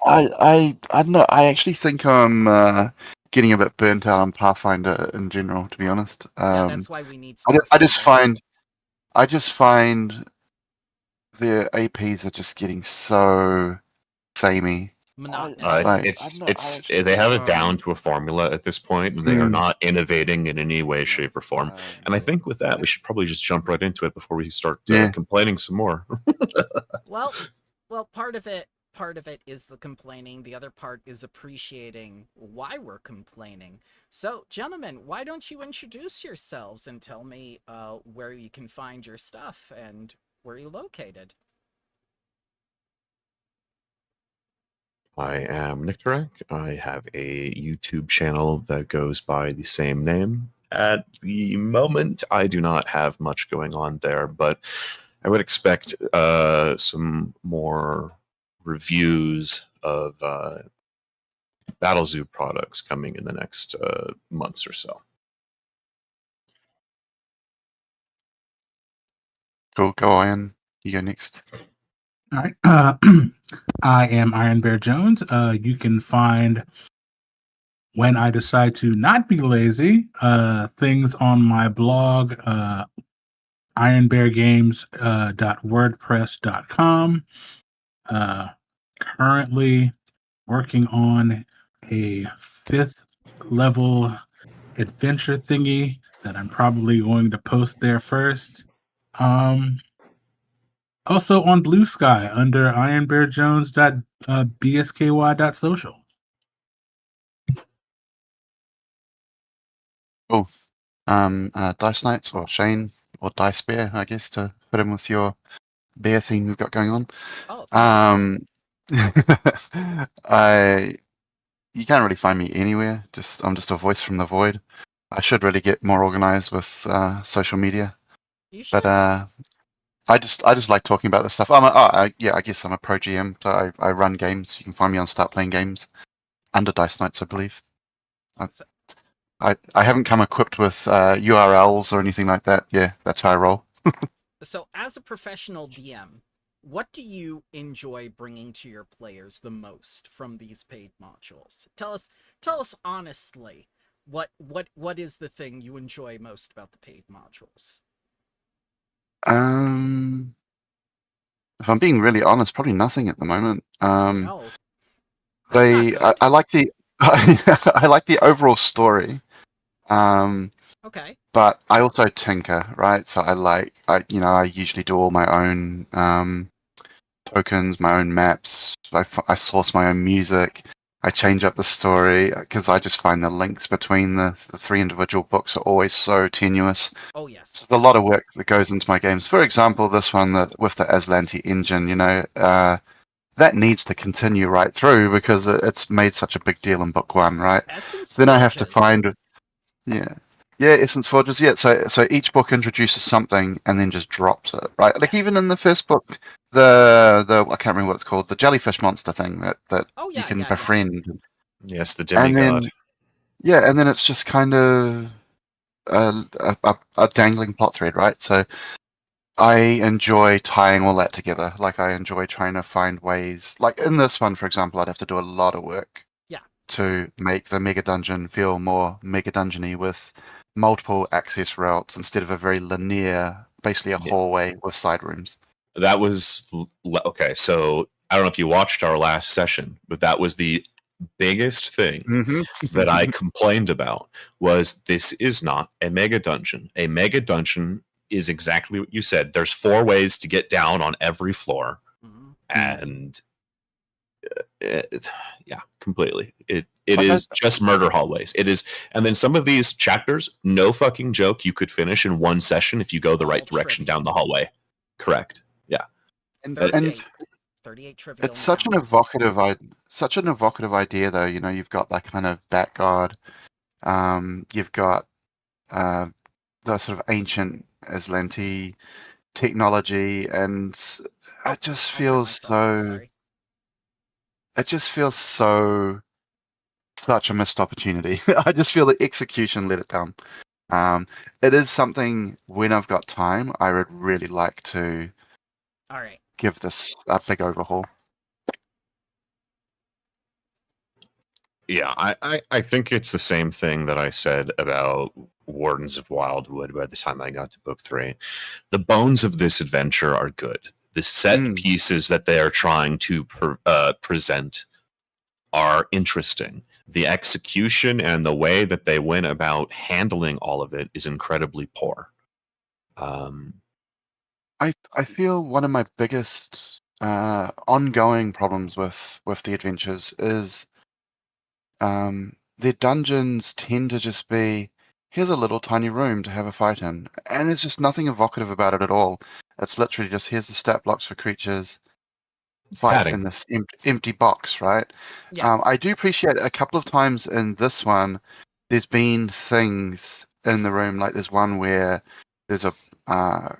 I don't know. I actually think I'm getting a bit burnt out on Pathfinder in general, to be honest. Yeah, that's why we need I just Starfinder. find their APs are just getting so samey. Monotonous. They have it down to a formula at this point, and they are not innovating in any way, shape, or form. And I think with that, we should probably just jump right into it before we start complaining some more. Well, part of it is the complaining. The other part is appreciating why we're complaining. So, gentlemen, why don't you introduce yourselves and tell me where you can find your stuff and where you're located? I am Nick Turek. I have a YouTube channel that goes by the same name. At the moment, I do not have much going on there, but I would expect some more reviews of BattleZoo products coming in the next months or so. Cool, go on. You go next. All right. I am Iron Bear Jones. You can find, when I decide to not be lazy, things on my blog, ironbeargames.wordpress.com. Currently working on a 5th level adventure thingy that I'm probably going to post there first. Also on Blue Sky under ironbearjones.bsky.social. Cool. Diceknights or Shane or Dice Bear, I guess, to fit in with your bear theme you've got going on. Oh, you can't really find me anywhere. I'm just a voice from the void. I should really get more organized with social media. You should. But I just like talking about this stuff. I guess I'm a pro GM, so I run games. You can find me on Start Playing Games under Diceknights, I believe. I haven't come equipped with URLs or anything like that. Yeah, that's how I roll. So, as a professional DM, what do you enjoy bringing to your players the most from these paid modules? Tell us honestly, what is the thing you enjoy most about the paid modules? If I'm being really honest, probably nothing at the moment. No. I like the I like the overall story. Okay. But I also tinker, right? So I usually do all my own tokens, my own maps. I source my own music. I change up the story because I just find the links between the 3 individual books are always so tenuous. Oh yes. So there's a lot of work that goes into my games. For example, this one with the Aslanti engine, that needs to continue right through because it's made such a big deal in book 1, right? Then I have to find, Essence Forges. Yeah, so each book introduces something and then just drops it, right? Like even in the first book, the I can't remember what it's called, the jellyfish monster thing that you can befriend. Yes, the demigod. And then it's just kind of a dangling plot thread, right? So I enjoy tying all that together. Like I enjoy trying to find ways. Like in this one, for example, I'd have to do a lot of work to make the mega dungeon feel more mega dungeony with multiple access routes instead of a very linear, basically a hallway with side rooms. That was okay. So I don't know if you watched our last session, but that was the biggest thing that I complained about. Was this is not a mega dungeon. A mega dungeon is exactly what you said. There's 4 ways to get down on every floor, and completely. It is just murder hallways. It is, and then some of these chapters, no fucking joke, you could finish in 1 session if you go the right direction down the hallway. Correct. Yeah. And 38 trivial. It's such an evocative idea, though. You've got that kind of back guard. You've got the sort of ancient Aslanti technology, and it just feels so. It just feels so such a missed opportunity. I just feel the execution let it down. It is something when I've got time, I would really like to give this a big overhaul. Yeah, I think it's the same thing that I said about Wardens of Wildwood by the time I got to book 3. The bones of this adventure are good. The set pieces that they are trying to present are interesting. The execution and the way that they went about handling all of it is incredibly poor. I feel one of my biggest ongoing problems with the adventures is their dungeons tend to just be, here's a little tiny room to have a fight in, and there's just nothing evocative about it at all. It's literally just, here's the stat blocks for creatures, fight padding. in this empty box, right? Yes. I do appreciate a couple of times in this one, there's been things in the room, like there's one where there's a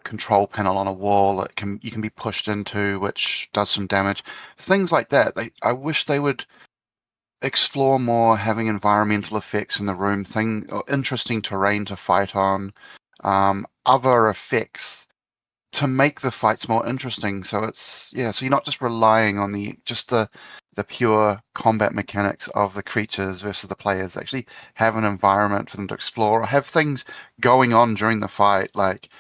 control panel on a wall you can be pushed into, which does some damage. Things like that. I wish they would explore more having environmental effects in the room, or interesting terrain to fight on, other effects to make the fights more interesting. So so you're not just relying on the pure combat mechanics of the creatures versus the players. Actually have an environment for them to explore, or have things going on during the fight, like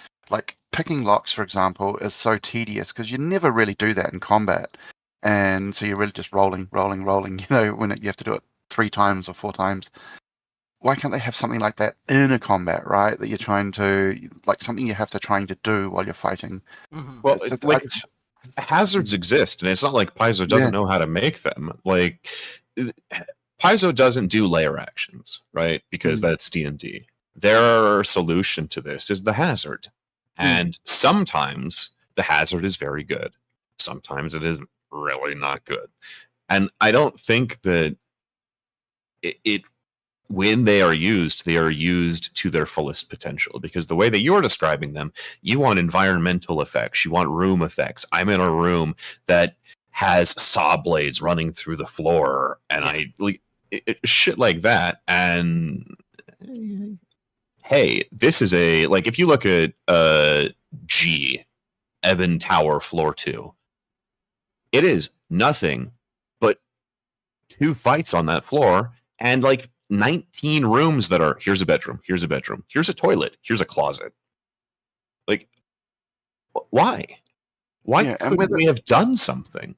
picking locks, for example, is so tedious because you never really do that in combat. And so you're really just rolling, you know, when you have to do it 3 times or 4 times. Why can't they have something like that in a combat, right? That you're trying to, like, something you have to trying to do while you're fighting. Well, hazards exist, and it's not like Paizo doesn't know how to make them. Like, Paizo doesn't do layer actions, right? Because that's D&D. Their solution to this is the hazard. And sometimes the hazard is very good. Sometimes it is really not good. And I don't think that when they are used to their fullest potential, because the way that you're describing them, you want environmental effects, you want room effects. I'm in a room that has saw blades running through the floor, and I like shit like that. And hey, this is like, if you look at G Ebon Tower Floor 2, it is nothing but 2 fights on that floor, and like 19 rooms that are, here's a bedroom, here's a toilet, here's a closet. Like, why couldn't we have done something?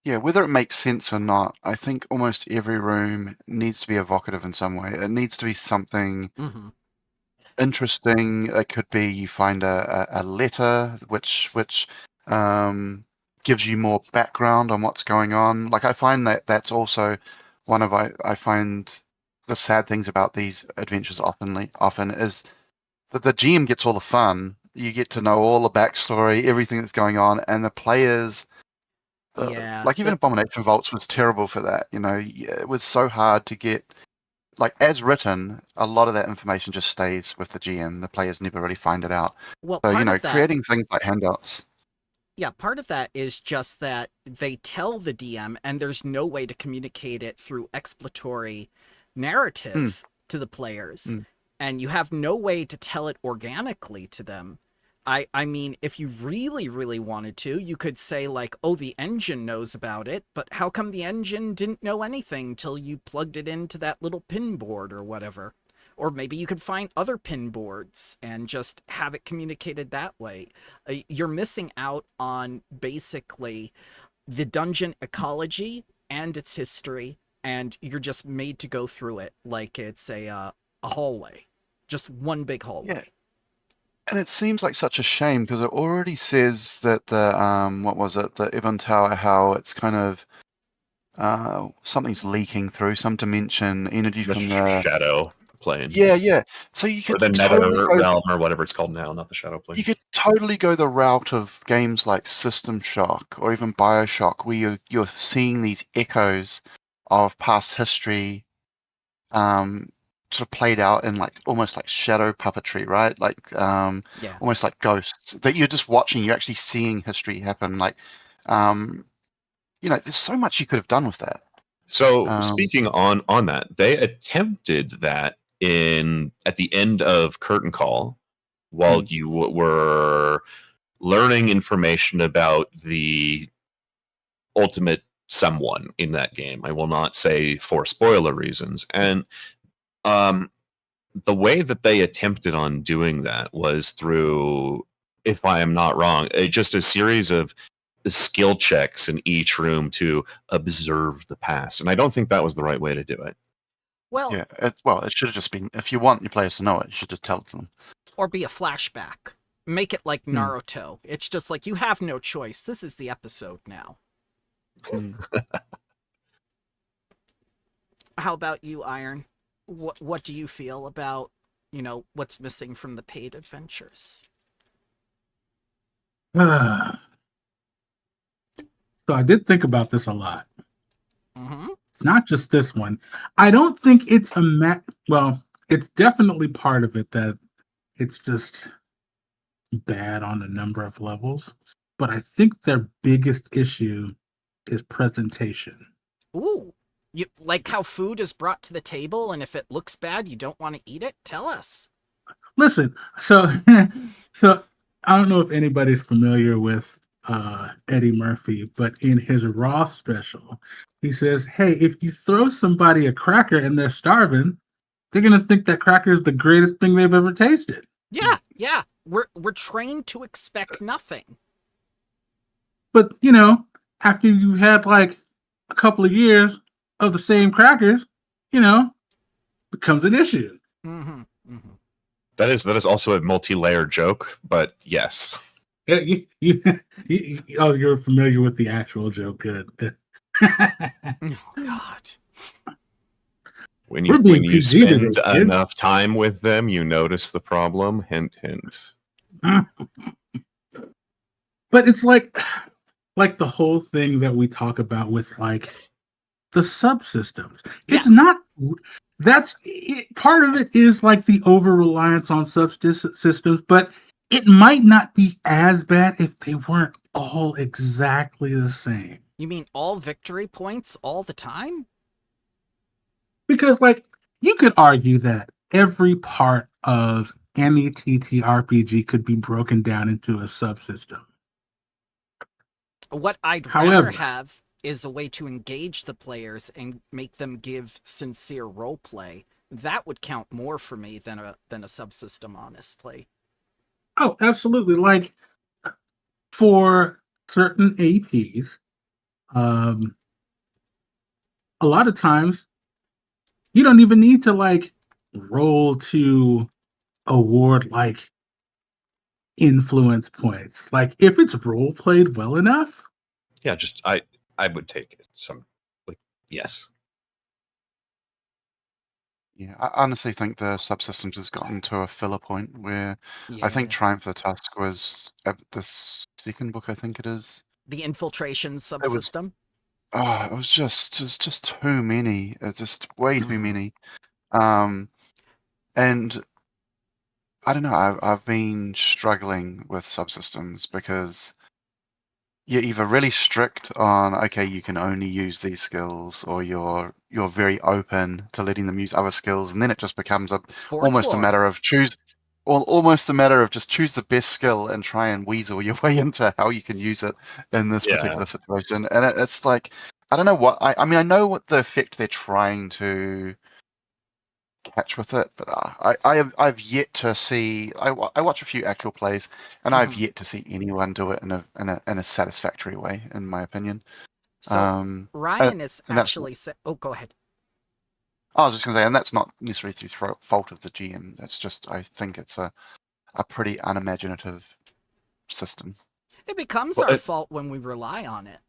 Yeah, whether it makes sense or not, I think almost every room needs to be evocative in some way. It needs to be something interesting. It could be you find a letter which gives you more background on what's going on. Like, I find that's also one of I find the sad things about these adventures often is that the GM gets all the fun. You get to know all the backstory, everything that's going on, and the players. Like, even Abomination Vaults was terrible for that. You know, it was so hard to get. Like, as written, a lot of that information just stays with the GM. The players never really find it out. Well, so, you know, creating things like handouts. Yeah, part of that is just that they tell the DM, and there's no way to communicate it through exploratory narrative to the players. And you have no way to tell it organically to them. I mean, if you really, really wanted to, you could say, like, oh, the engine knows about it, but how come the engine didn't know anything till you plugged it into that little pin board or whatever? Or maybe you could find other pin boards and just have it communicated that way. You're missing out on basically the dungeon ecology and its history, and you're just made to go through it like it's a hallway. Just one big hallway. Yeah. And it seems like such a shame because it already says that the what was it, the Ebon Tower, how it's kind of something's leaking through some dimension, energy from the shadow plane. Yeah. So you could or the totally Nether realm, or whatever it's called now, not the shadow plane. You could totally go the route of games like System Shock or even BioShock, where you're seeing these echoes of past history, sort of played out in like almost like shadow puppetry, right? Like almost like ghosts that you're just watching. You're actually seeing history happen. Like, you know, there's so much you could have done with that. So speaking on that, they attempted that at the end of Curtain Call, while you were learning information about the ultimate someone in that game. I will not say for spoiler reasons. And the way that they attempted on doing that was through, if I am not wrong, just a series of skill checks in each room to observe the past. And I don't think that was the right way to do it. Well, Yeah, it should have just been, if you want your players to know it, you should just tell it to them. or be a flashback. Make it like Naruto. It's just like, you have no choice. This is the episode now. How about you, Iron? What do you feel about, what's missing from the paid adventures? So I did think about this a lot. Mm-hmm. It's not just this one. I don't think it's well, it's definitely part of it that it's just bad on a number of levels. But I think their biggest issue is presentation. Ooh. You like how food is brought to the table, and if it looks bad, you don't want to eat it? Tell us. Listen, so so I don't know if anybody's familiar with Eddie Murphy, but in his Raw special, he says, "Hey, if you throw somebody a cracker and they're starving, they're gonna think that cracker is the greatest thing they've ever tasted." Yeah. We're trained to expect nothing. But after you had like a couple of years of the same crackers, becomes an issue. Mm-hmm. Mm-hmm. That is also a multi-layered joke, but yes. Oh, you're familiar with the actual joke. Good. Oh, God. When We're you being PG spend today, kid. enough time with them, you notice the problem. Hint, hint. But it's like the whole thing that we talk about with like the subsystems. Yes. It's not. Part of it is like the over reliance on subsystems, but it might not be as bad if they weren't all exactly the same. You mean all victory points all the time? Because, like, you could argue that every part of any TTRPG could be broken down into a subsystem. What I'd However, rather have is a way to engage the players and make them give sincere roleplay. That would count more for me than a subsystem, honestly. Oh, absolutely. Like, for certain APs, a lot of times you don't even need to like roll to award like influence points. Like, if it's role played well enough, Yeah, just I would take it. Yes. Yeah, I honestly think the subsystems has gotten to a filler point where I think Triumph of the Tusk was the second book, I think it is. The infiltration subsystem? It was just too many. It's just way too many. And I don't know, I've been struggling with subsystems because you're either really strict on, okay, you can only use these skills, or you're very open to letting them use other skills, and then it just becomes almost a matter of choose the best skill and try and weasel your way into how you can use it in this particular situation. And it's like, I don't know what I mean. I know what the effect they're trying to catch with it, but I've yet to see. I watch a few actual plays, and I've yet to see anyone do it in a satisfactory way, in my opinion. So Ryan is actually oh, go ahead. I was just going to say, and that's not necessarily through fault of the GM. That's just, I think it's a pretty unimaginative system. It becomes our fault when we rely on it.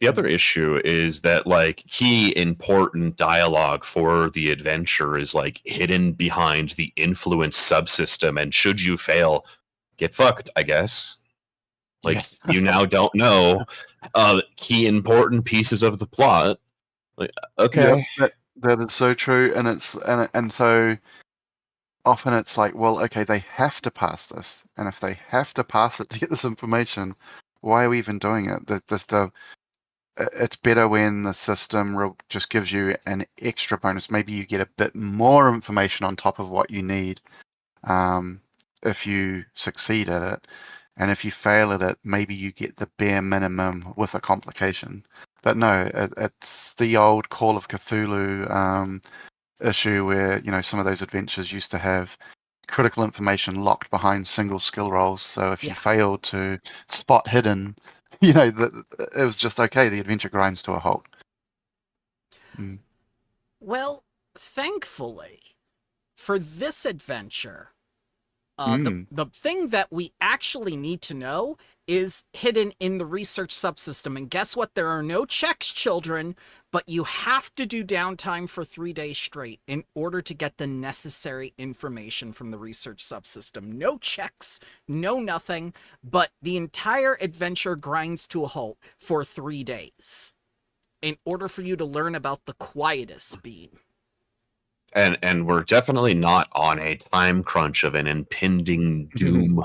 The other issue is that like key important dialogue for the adventure is like hidden behind the influence subsystem, and should you fail, get fucked, I guess. Like you now don't know key important pieces of the plot. Like, okay. Yeah, that is so true, and so often it's like, well, okay, they have to pass this, and if they have to pass it to get this information, why are we even doing it? It's better when the system just gives you an extra bonus. Maybe you get a bit more information on top of what you need if you succeed at it. And if you fail at it, maybe you get the bare minimum with a complication. But no, it's the old Call of Cthulhu issue where, you know, some of those adventures used to have critical information locked behind single skill rolls. So if you failed to spot hidden, you know, it was just okay. The adventure grinds to a halt. Mm. Well, thankfully, for this adventure, the thing that we actually need to know is hidden in the research subsystem. And guess what? There are no checks, children, but you have to do downtime for 3 days straight in order to get the necessary information from the research subsystem. No checks, no nothing, but the entire adventure grinds to a halt for 3 days in order for you to learn about the Quietus beam. And we're definitely not on a time crunch of an impending doom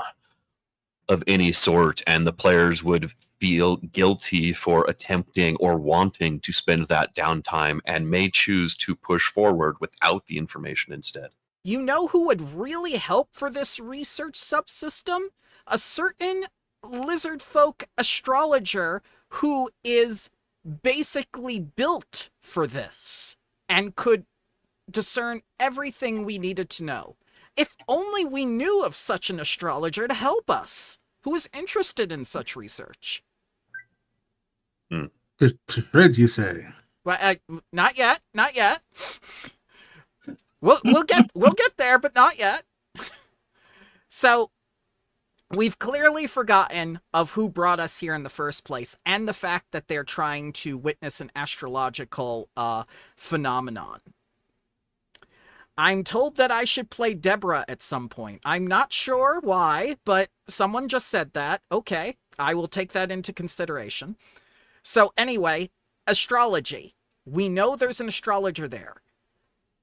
of any sort, and the players would feel guilty for attempting or wanting to spend that downtime and may choose to push forward without the information instead. You know who would really help for this research subsystem? A certain lizard folk astrologer who is basically built for this and could discern everything we needed to know. If only we knew of such an astrologer to help us, who is interested in such research. To Fred, you say? Well, not yet. Not yet. We'll get there, but not yet. So, we've clearly forgotten of who brought us here in the first place, and the fact that they're trying to witness an astrological phenomenon. I'm told that I should play Deborah at some point. I'm not sure why, but someone just said that. Okay, I will take that into consideration. So anyway, astrology. We know there's an astrologer there.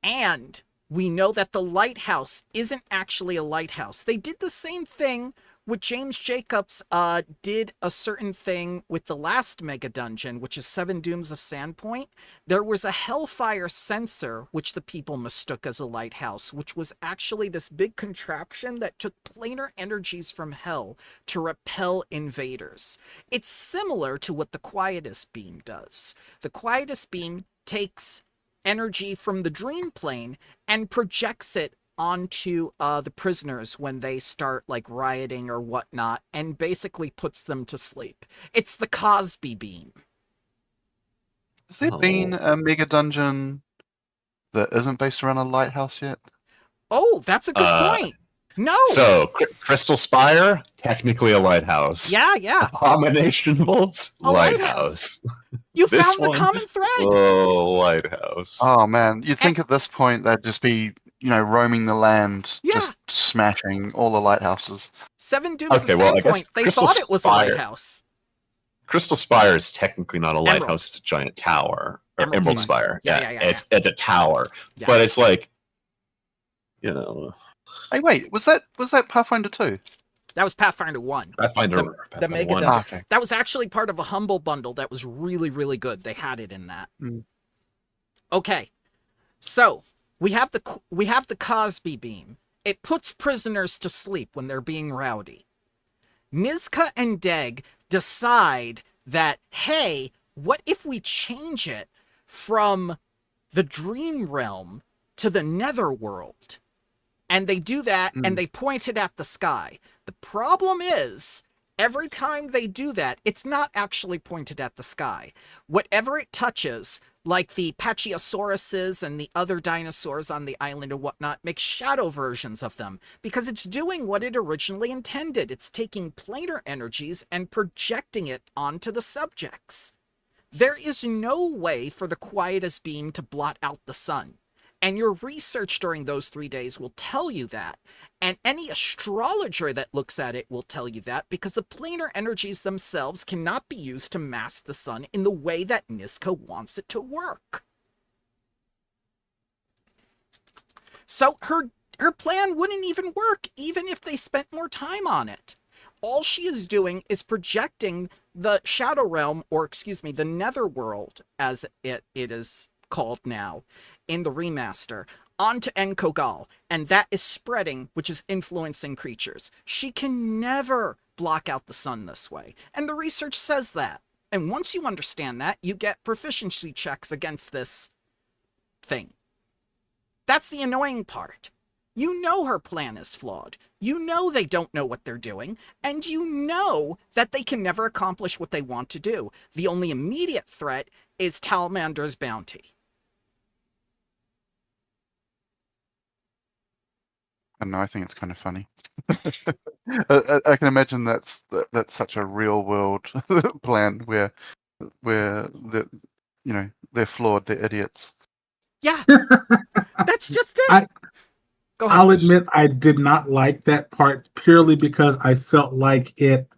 And we know that the lighthouse isn't actually a lighthouse. They did the same thing with James Jacobs did a certain thing with the last mega dungeon, which is 7 Dooms of Sandpoint. There was a Hellfire sensor, which the people mistook as a lighthouse, which was actually this big contraption that took planar energies from hell to repel invaders. It's similar to what the Quietus beam does. The Quietus beam takes energy from the dream plane and projects it onto the prisoners when they start like rioting or whatnot, and basically puts them to sleep. It's the Cosby beam. Has there been a mega dungeon that isn't based around a lighthouse yet? Oh, that's a good point. No. So, Crystal Spire, technically a lighthouse. Yeah. Abominationables, lighthouse. You found the common thread. Oh, lighthouse. Oh man, you'd think at this point they'd just be, you know, roaming the land, just smashing all the lighthouses. 7 Dooms of Sandpoint, they thought it was a lighthouse. Crystal Spire is technically not a lighthouse, it's a giant tower. Or Emerald Spire. Yeah. It's a tower. Yeah. But it's like, you know... Hey, wait, was that Pathfinder 2? That was Pathfinder 1. Pathfinder the Mega 1. Dungeon. Okay. That was actually part of a Humble bundle that was really, really good. They had it in that. Okay. So, we have the Cosby beam. It puts prisoners to sleep when they're being rowdy. Nizka and Deg decide that, hey, what if we change it from the dream realm to the netherworld? And they do that, and they point it at the sky. The problem is, every time they do that, it's not actually pointed at the sky. Whatever it touches, like the Pachysauruses and the other dinosaurs on the island and whatnot, makes shadow versions of them, because it's doing what it originally intended. It's taking planar energies and projecting it onto the subjects. There is no way for the Quietus beam to blot out the sun. And your research during those 3 days will tell you that. And any astrologer that looks at it will tell you that, because the planar energies themselves cannot be used to mask the sun in the way that Niska wants it to work. So her plan wouldn't even work, even if they spent more time on it. All she is doing is projecting the Shadow Realm, or excuse me, the Netherworld, as it is called now, in the remaster, onto Enkogal, and that is spreading, which is influencing creatures. She can never block out the sun this way, and the research says that. And once you understand that, you get proficiency checks against this thing. That's the annoying part. You know her plan is flawed. You know they don't know what they're doing, and you know that they can never accomplish what they want to do. The only immediate threat is Talamander's bounty. I don't know, I think it's kind of funny. I can imagine that's such a real world plan where the they're flawed, they're idiots. Yeah, that's just it. Go ahead. I'll admit I did not like that part purely because I felt like it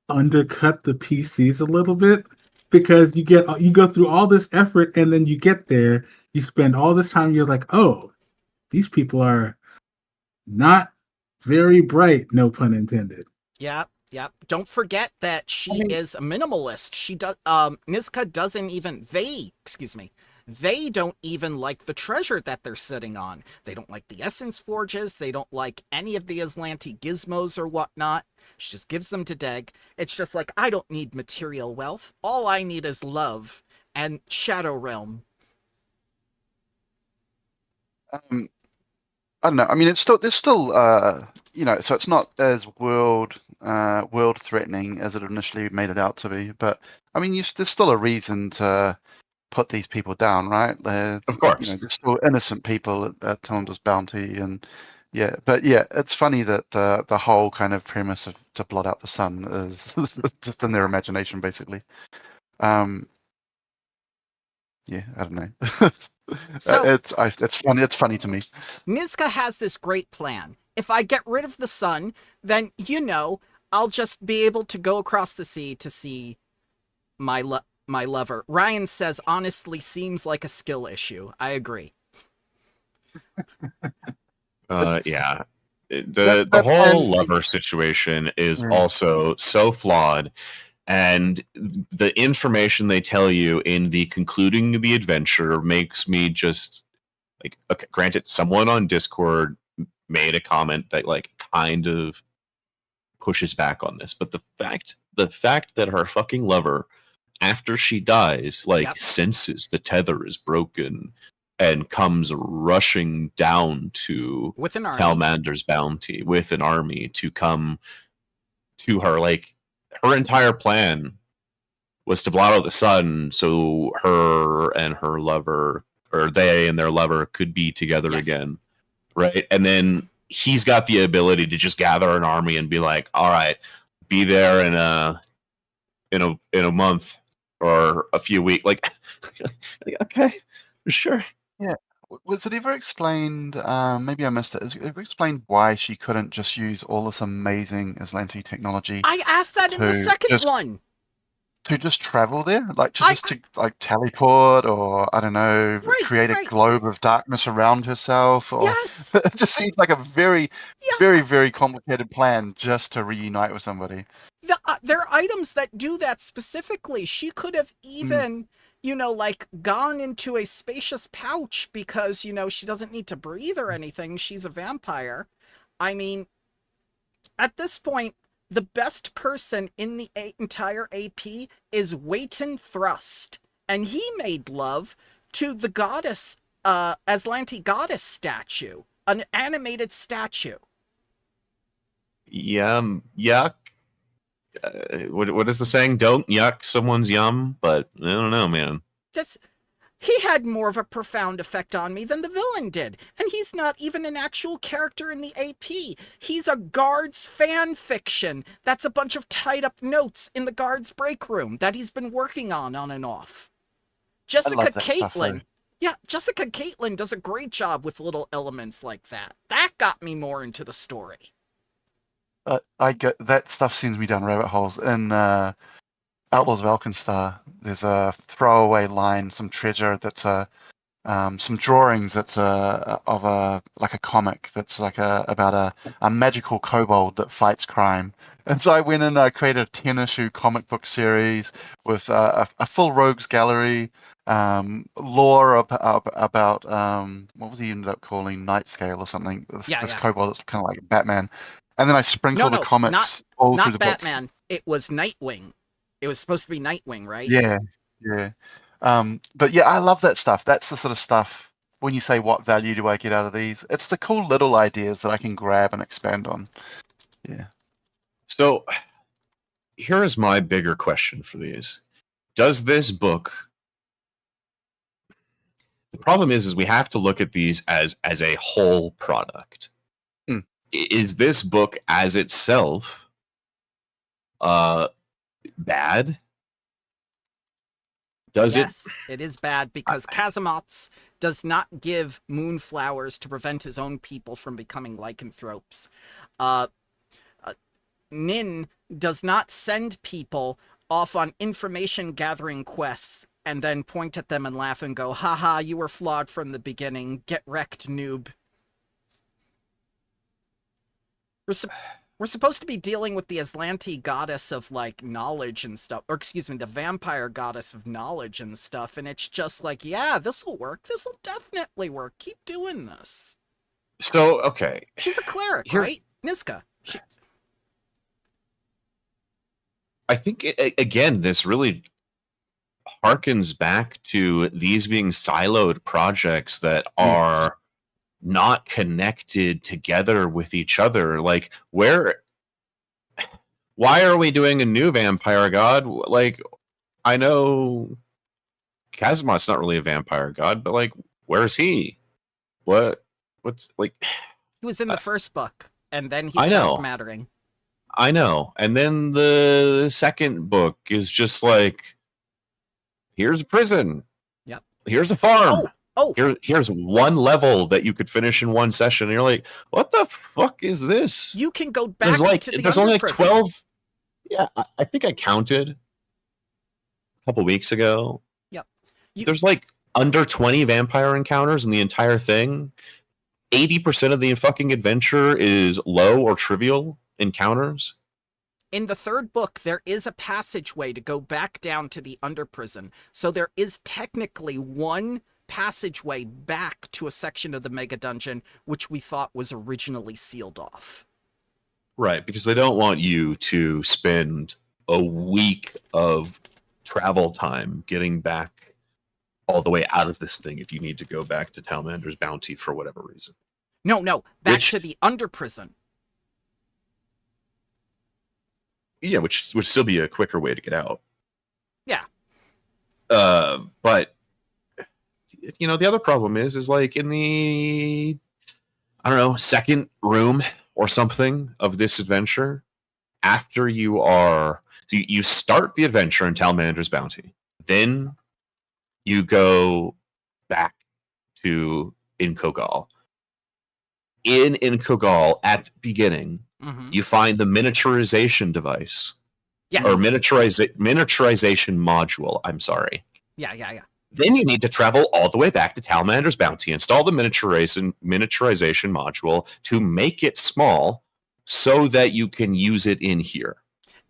undercut the PCs a little bit, because you go through all this effort and then you get there, you spend all this time, you're like, oh, these people are not very bright, no pun intended. Yep. Don't forget that she is a minimalist. She does. Niska doesn't even. They don't even like the treasure that they're sitting on. They don't like the essence forges. They don't like any of the Aslanti gizmos or whatnot. She just gives them to Deg. It's just like, I don't need material wealth. All I need is love and Shadow Realm. I don't know. I mean, there's still, so it's not as world threatening as it initially made it out to be. But I mean, there's still a reason to put these people down, right? Of course. They're still innocent people at Talandar's bounty, and it's funny that the whole kind of premise of to blot out the sun is just in their imagination, basically. I don't know. So, it's funny. It's funny to me. Niska has this great plan. If I get rid of the sun, then, I'll just be able to go across the sea to see my lover. Ryan says, honestly, seems like a skill issue. I agree. Yeah. The whole lover situation is also so flawed. And the information they tell you in the concluding of the adventure makes me just like, okay, granted, someone on Discord made a comment that like kind of pushes back on this, but the fact that her fucking lover, after she dies, senses the tether is broken and comes rushing down to with an army. Talamander's bounty with an army to come to her, like, her entire plan was to blot out the sun so her and her lover, or they and their lover, could be together again, right? And then he's got the ability to just gather an army and be like, all right, be there in a month or a few weeks. Like, okay, sure. Yeah. Was it ever explained, maybe I missed it, is it ever explained why she couldn't just use all this amazing Aslanti technology I asked that in the second one. To just travel there? Like, to teleport, or, I don't know, create a globe of darkness around herself? Or, yes! It just seems like a very, very, very complicated plan just to reunite with somebody. There are items that do that specifically. She could have even... gone into a spacious pouch because, she doesn't need to breathe or anything. She's a vampire. I mean, at this point, the best person in the entire AP is Wayton Thrust. And he made love to the goddess, Aslanti goddess statue. An animated statue. Yuck. What is the saying? Don't yuck someone's yum, but I don't know, man. He had more of a profound effect on me than the villain did, and he's not even an actual character in the AP. He's a Guards fan fiction. That's a bunch of tied up notes in the Guards break room that he's been working on and off. Jessica Caitlin. Yeah, Jessica Caitlin does a great job with little elements like that. That got me more into the story. I get that stuff sends me down rabbit holes. In Outlaws of Alkenstar, there's a throwaway line, some treasure that's some drawings that's of a comic that's about a magical kobold that fights crime. And so I went and created a 10-issue comic book series with a full rogues gallery, lore about what was he ended up calling Nightscale or something. This kobold that's kind of like Batman. And then I sprinkle the comics all through the Batman. books. It was Nightwing. It was supposed to be Nightwing, right? Yeah, yeah. But yeah, I love that stuff. That's the sort of stuff. When you say what value do I get out of these, it's the cool little ideas that I can grab and expand on. Yeah. So here is my bigger question for these. Does this book, the problem is we have to look at these as a whole product. Mm. Is this book as itself bad? Yes, it is bad because Kazimots does not give moonflowers to prevent his own people from becoming lycanthropes. Nin does not send people off on information gathering quests and then point at them and laugh and go, haha, you were flawed from the beginning. Get wrecked, noob. We're supposed to be dealing with the Aslanti goddess of, like, knowledge and stuff. Or, excuse me, the vampire goddess of knowledge and stuff. And it's just like, yeah, this'll work. This'll definitely work. Keep doing this. So, okay. She's a cleric, right? Niska. I think, again, this really harkens back to these being siloed projects that are not connected together with each other. Like, why are we doing a new vampire god? Like, I know Kazimot's not really a vampire god, but, like, where's he? What's, like... He was in the first book, and then he I know. stopped mattering. I know. And then the second book is just like, here's a prison. Yep. Here's a farm. Oh. Here's one level that you could finish in one session. And you're like, what the fuck is this? You can go back to the there's only like prison. 12. Yeah, I think I counted a couple weeks ago. Yep. There's like under 20 vampire encounters in the entire thing. 80% of the fucking adventure is low or trivial encounters. In the third book, there is a passageway to go back down to the underprison. So there is technically one passageway back to a section of the mega dungeon, which we thought was originally sealed off. Right, because they don't want you to spend a week of travel time getting back all the way out of this thing if you need to go back to Talmander's Bounty for whatever reason. No, back to the underprison. Yeah, which would still be a quicker way to get out. Yeah. But you know, the other problem is like in the, I don't know, second room or something of this adventure, after you start the adventure in Talmander's Bounty, then you go back to Inkogal. In Inkogal, at the beginning, you find the miniaturization device. Yes. Or miniaturization module, I'm sorry. Yeah. Then you need to travel all the way back to Talmander's Bounty, install the miniaturization module to make it small so that you can use it in here.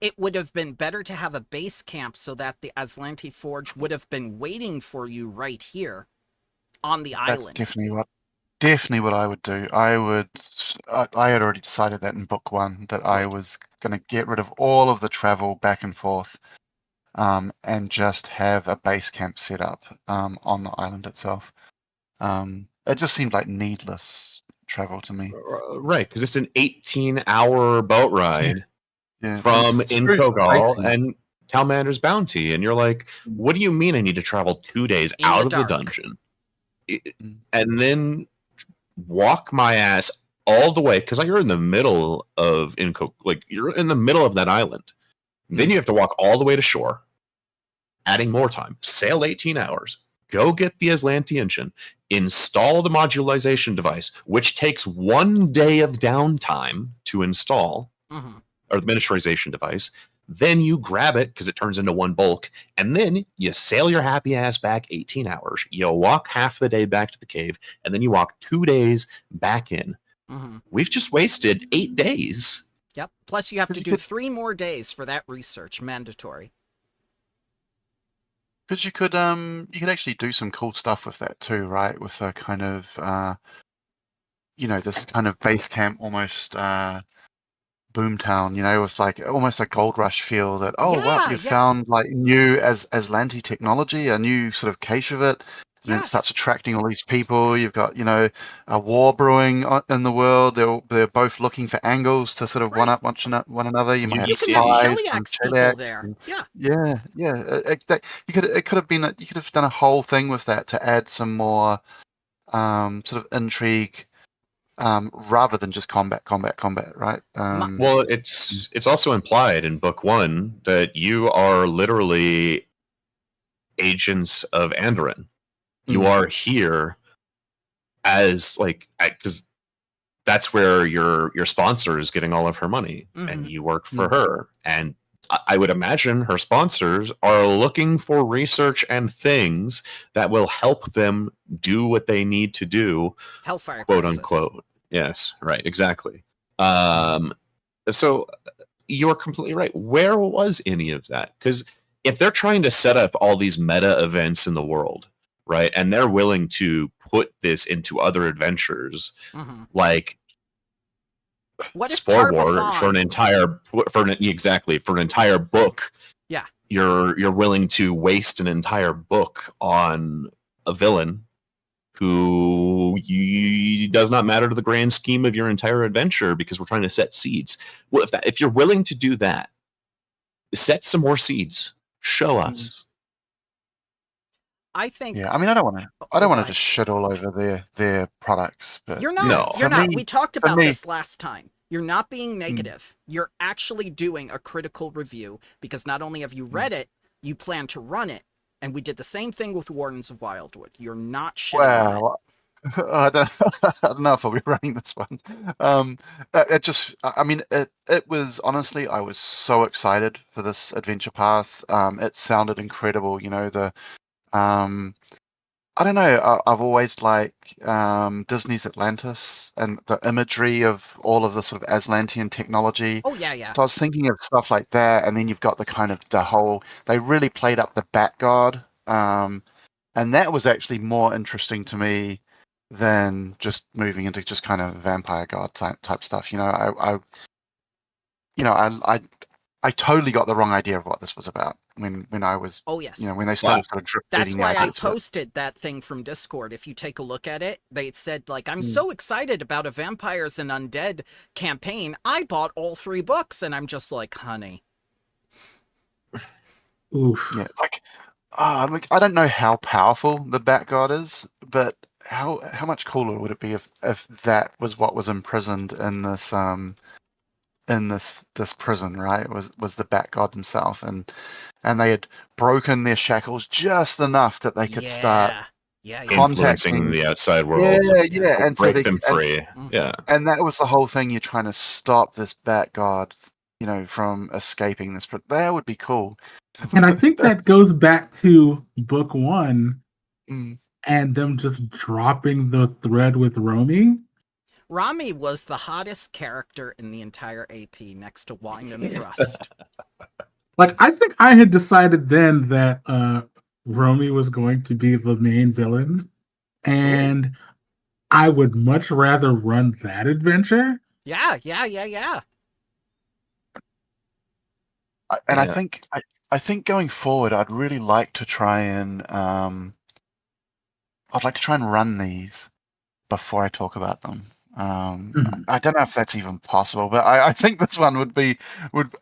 It would have been better to have a base camp so that the Aslanti Forge would have been waiting for you right here on the island. Definitely what I would do. I had already decided that in book one that I was going to get rid of all of the travel back and forth, and just have a base camp set up on the island itself. It just seemed like needless travel to me. Right, because it's an 18-hour boat ride from Inkogal and Talmander's Bounty, and you're like, what do you mean I need to travel 2 days out of the dungeon? And then walk my ass all the way, because you're in the middle of you're in the middle of that island. Then you have to walk all the way to shore, adding more time. Sail 18 hours. Go get the Aslanti engine. Install the modularization device, which takes 1 day of downtime to install, or the miniaturization device. Then you grab it because it turns into one bulk, and then you sail your happy ass back 18 hours. You walk half the day back to the cave, and then you walk 2 days back in. We've just wasted 8 days. Yep. Plus you have to do 3 more days for that research, mandatory. Because you could actually do some cool stuff with that too, right? With a kind of this kind of base camp almost boomtown. You know, it was like almost a gold rush feel. That wow, Yeah, you yeah. found like new Aslanti technology, a new sort of cache of it. And then it starts Yes. attracting all these people. You've got, a war brewing in the world. They're both looking for angles to sort of one Right. up one another. You might have You can have spies from Cheliax people Cheliax. there. Yeah. It could have been. You could have done a whole thing with that to add some more sort of intrigue, rather than just combat, right? Well, it's also implied in book 1 that you are literally agents of Andoran. You are here as because that's where your sponsor is getting all of her money, and you work for her. And I would imagine her sponsors are looking for research and things that will help them do what they need to do, Hellfire quote Crisis. unquote. Yes, right, exactly. So you're completely right. Where was any of that? Because if they're trying to set up all these meta events in the world, right, and they're willing to put this into other adventures, like what if Spore War for Tarbathon? an entire book. Yeah, you're willing to waste an entire book on a villain who does not matter to the grand scheme of your entire adventure because we're trying to set seeds. Well, if you're willing to do that, set some more seeds. Show us. I think. Yeah, I mean, I don't want to just shit all over their products, but You're not. No. You're not. me- We talked for about me- this last time. You're not being negative. You're actually doing a critical review because not only have you read it, you plan to run it. And we did the same thing with Wardens of Wildwood. You're not shitting on it. Well, I don't know if I'll be running this one. It was honestly, I was so excited for this adventure path. It sounded incredible. I don't know. I've always liked Disney's Atlantis and the imagery of all of the sort of Aslantean technology. Oh yeah, yeah. So I was thinking of stuff like that, and then you've got the kind of the whole. They really played up the Bat God, and that was actually more interesting to me than just moving into just kind of vampire god type stuff. I totally got the wrong idea of what this was about when I was. Oh yes. When they started sort of drip That's feeding why the I ideas to it. posted that thing from Discord. If you take a look at it, they said like, I'm so excited about a vampires and undead campaign. I bought all 3 books, and I'm just like, honey. Oof. Yeah, I don't know how powerful the Bat God is, but how much cooler would it be if that was what was imprisoned in this this prison, right? Was the Bat God himself, and they had broken their shackles just enough that they could start influencing the outside world. Yeah, and break so them free. Yeah, and that was the whole thing. You're trying to stop this Bat God, from escaping this. But that would be cool. And I think that goes back to book 1 Mm. and them just dropping the thread with Romy. Rami was the hottest character in the entire AP next to Wine and Thrust. Like, I think I had decided then that Romy was going to be the main villain, and I would much rather run that adventure. Yeah. I think going forward, I'd really like to try and run these before I talk about them. I don't know if that's even possible, but I think this one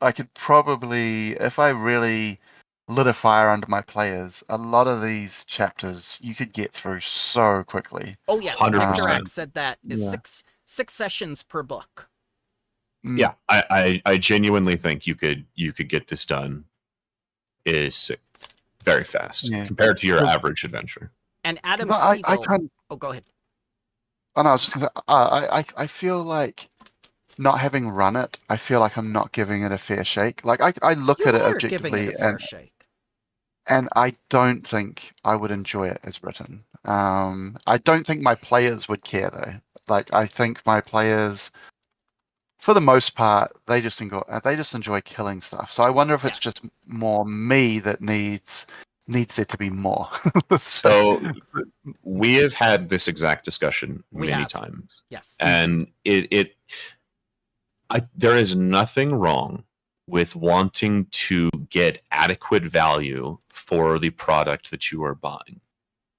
I could probably, if I really lit a fire under my players, a lot of these chapters you could get through so quickly. Oh yes, 100%. Hectorax said that is 6 sessions per book. Yeah, I genuinely think you could get this done very fast compared to your average adventure. And Adam Spiegel. Go ahead. Oh, no, I was just gonna, I feel like not having run it, I feel like I'm not giving it a fair shake. Like I look at it objectively, and I don't think I would enjoy it as written. I don't think my players would care though. Like I think my players, for the most part, they just enjoy killing stuff. So I wonder if it's just more me that needs there to be more. So we have had this exact discussion many times. Yes. And there is nothing wrong with wanting to get adequate value for the product that you are buying.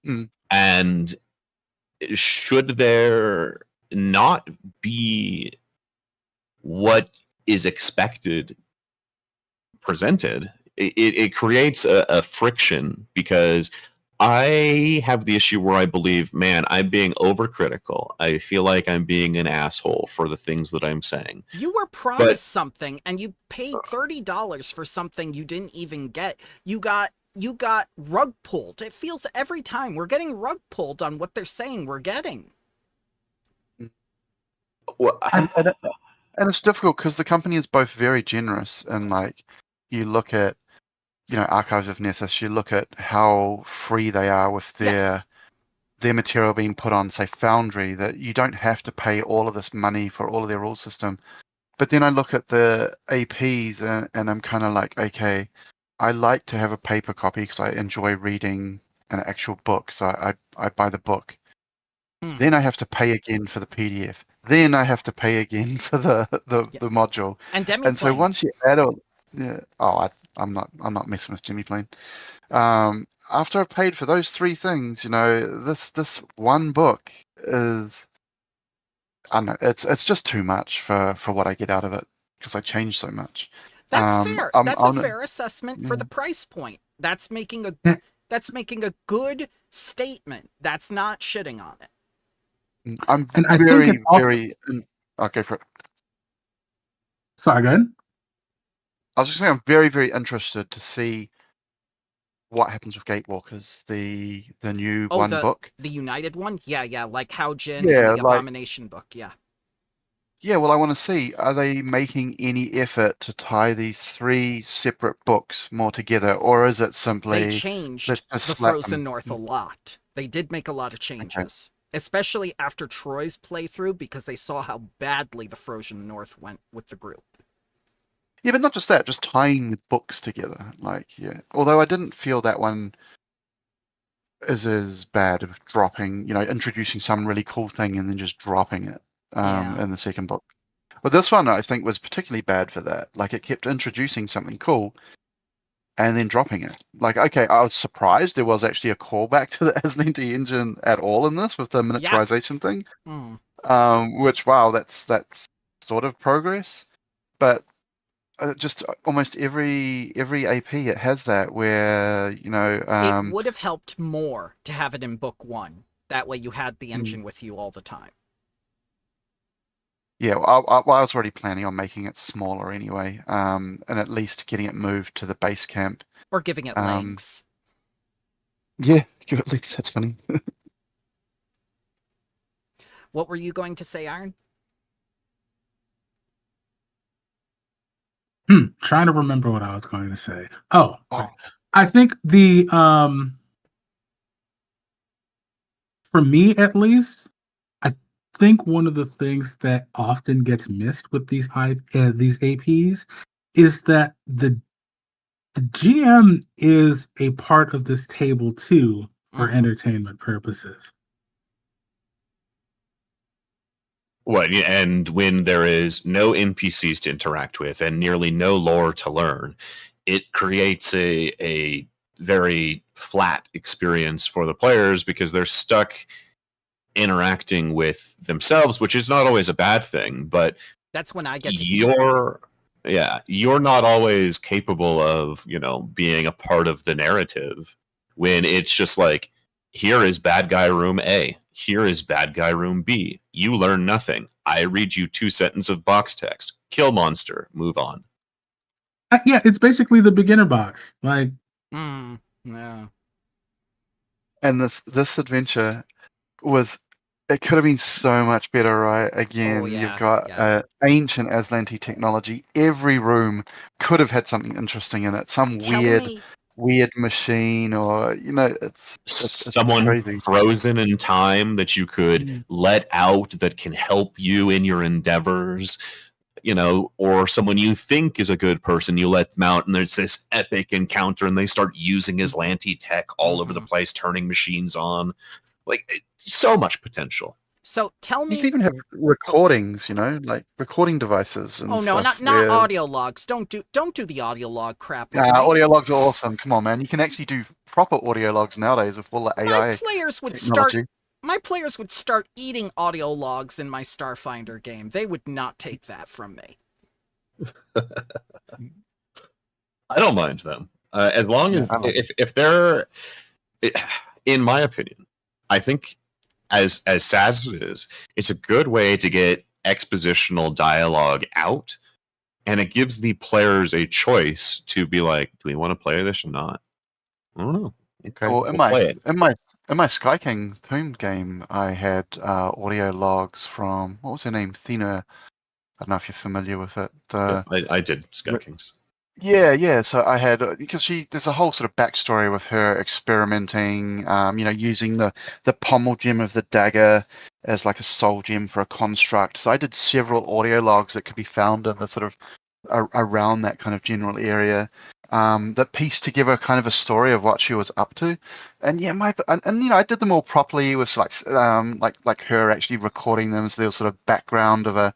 Mm. And should there not be what is expected presented, it creates a friction, because I have the issue where I believe, man, I'm being overcritical. I feel like I'm being an asshole for the things that I'm saying. You were promised something, and you paid $30 for something you didn't even get. You got rug pulled. It feels every time we're getting rug pulled on what they're saying we're getting. Well, And it's difficult because the company is both very generous, and like you look at, Archives of Nethys, you look at how free they are with their material being put on, say, Foundry, that you don't have to pay all of this money for all of their rule system. But then I look at the APs and I'm kind of like, okay, I like to have a paper copy because I enjoy reading an actual book, so I buy the book. Then I have to pay again for the PDF. Then I have to pay again for the module. And Demiplane. And so once you add all, I'm not messing with Demiplane. After I've paid for those three things, this one book is, I don't know, it's just too much for what I get out of it because I change so much. That's fair. That's a fair assessment for the price point. That's making a good statement. That's not shitting on it. I'm I very, think it's also... very... Okay, for it. Sorry, go ahead. I was just saying I'm very, very interested to see what happens with Gatewalkers, the new book. The United one? Yeah, like Haujin Yeah, and the Abomination book, yeah. Yeah, well, I want to see, are they making any effort to tie these three separate books more together, or is it simply... They changed the Frozen North a lot. They did make a lot of changes. Especially after Troy's playthrough, because they saw how badly the Frozen North went with the group. Yeah, but not just that, just tying the books together. Although I didn't feel that one is as bad of dropping, introducing some really cool thing and then just dropping it in the second book. But this one, I think, was particularly bad for that. Like, it kept introducing something cool and then dropping it. Like, okay, I was surprised there was actually a callback to the Aslanti engine at all in this with the miniaturization thing. Which, wow, that's sort of progress. But just almost every AP it has that where, it would have helped more to have it in book one. That way you had the engine with you all the time. Yeah, I was already planning on making it smaller anyway, and at least getting it moved to the base camp. Or giving it legs. Yeah, give it legs, that's funny. What were you going to say, Iron? Trying to remember what I was going to say. I think for me at least, I think one of the things that often gets missed with these APs is that the GM is a part of this table too for entertainment purposes. And when there is no NPCs to interact with and nearly no lore to learn, it creates a very flat experience for the players because they're stuck interacting with themselves, which is not always a bad thing, but that's when I get to you're not always capable of, being a part of the narrative when it's just like, here is bad guy room A. Here is bad guy room B. You learn nothing. I read you 2 sentences of box text. Kill monster. Move on. Yeah, it's basically the beginner box. Like, no. And this adventure it could have been so much better, right? Again, you've got ancient Aslanti technology. Every room could have had something interesting in it. Some weird machine, or it's someone crazy. Frozen in time that you could let out that can help you in your endeavors, or someone you think is a good person, you let them out and there's this epic encounter and they start using Aslanti tech all over the place, turning machines on. Like, so much potential. So tell You me. can even have recordings, like recording devices and Oh no, stuff. not audio logs. Don't do the audio log crap with me. Audio logs are awesome. Come on, man. You can actually do proper audio logs nowadays with all the AI technology. My players would start eating audio logs in my Starfinder game. They would not take that from me. I don't mind them. As long as if they're, in my opinion, I think as sad as it is, it's a good way to get expositional dialogue out, and it gives the players a choice to be like, do we want to play this or not? I don't know. Okay, Well, we'll play it. in my Sky King Tomb game, I had audio logs from, what was her name, Thena. I don't know if you're familiar with it. I did Sky Kings. Yeah. So I had, because there's a whole sort of backstory with her experimenting, using the pommel gem of the dagger as like a soul gem for a construct. So I did several audio logs that could be found in the sort of around that kind of general area, that pieced together kind of a story of what she was up to. And yeah, I did them all properly with like her actually recording them. So there was sort of background of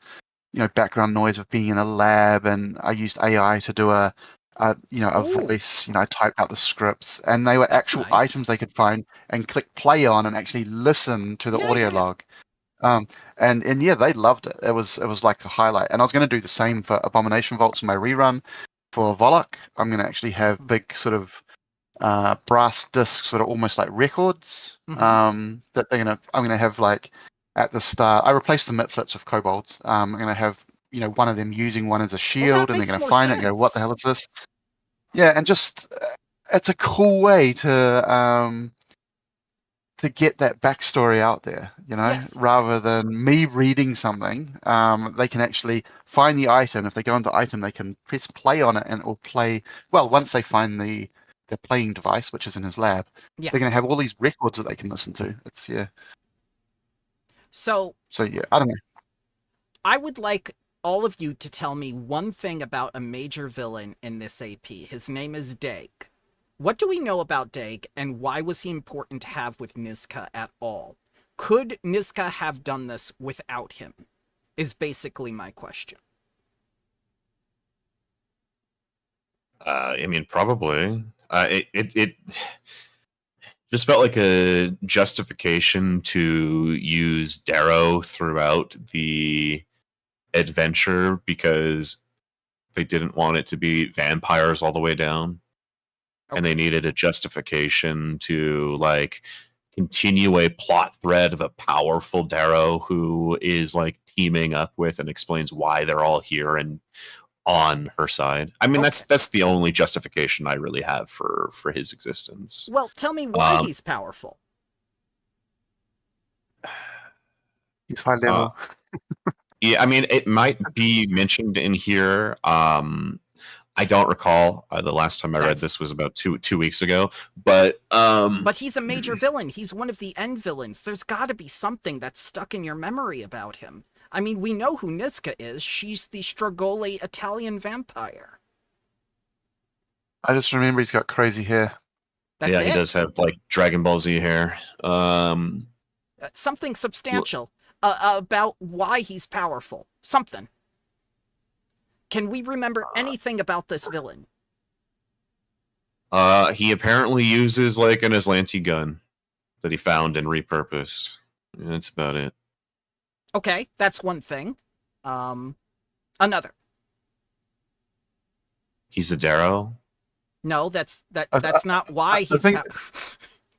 background noise of being in a lab, and I used AI to do a voice. I typed out the scripts, and they were That's actual nice. items they could find and click play on and actually listen to the audio log. And yeah, they loved it. It was like the highlight. And I was going to do the same for Abomination Vaults in my rerun for Volok. I'm going to actually have big sort of brass discs that are almost like records. That I'm going to have like at the start. I replaced the mitflits with kobolds. I'm going to have one of them using one as a shield, and they're going to find it and go, what the hell is this? Yeah, and just it's a cool way to get that backstory out there, rather than me reading something. They can actually find the item. If they go into item, they can press play on it, and it will play. Well, once they find the playing device, which is in his lab, they're going to have all these records that they can listen to. It's So yeah, I don't know. I would like all of you to tell me one thing about a major villain in this AP. His name is Dag. What do we know about Dag, and why was he important to have with Niska at all? Could Niska have done this without him? Is basically my question. I mean, probably. It just felt like a justification to use Darrow throughout the adventure, because they didn't want it to be vampires all the way down. Okay. And they needed a justification to like continue a plot thread of a powerful Darrow who is like teaming up with and explains why they're all here and on her side. I mean, that's the only justification I really have for his existence. Well, tell me why he's powerful. He's high level. Yeah, I mean, it might be mentioned in here. I don't recall. The last time I read this was about two weeks ago. But he's a major villain. He's one of the end villains. There's got to be something that's stuck in your memory about him. I mean, we know who Niska is. She's the Strigoi Italian vampire. I just remember he's got crazy hair. That's it. He does have like Dragon Ball Z hair. Something substantial about why he's powerful. Something. Can we remember anything about this villain? He apparently uses like an Aslanti gun that he found and repurposed. That's about it. Okay, that's one thing. Another. He's a Darrow? No, that's not why he's...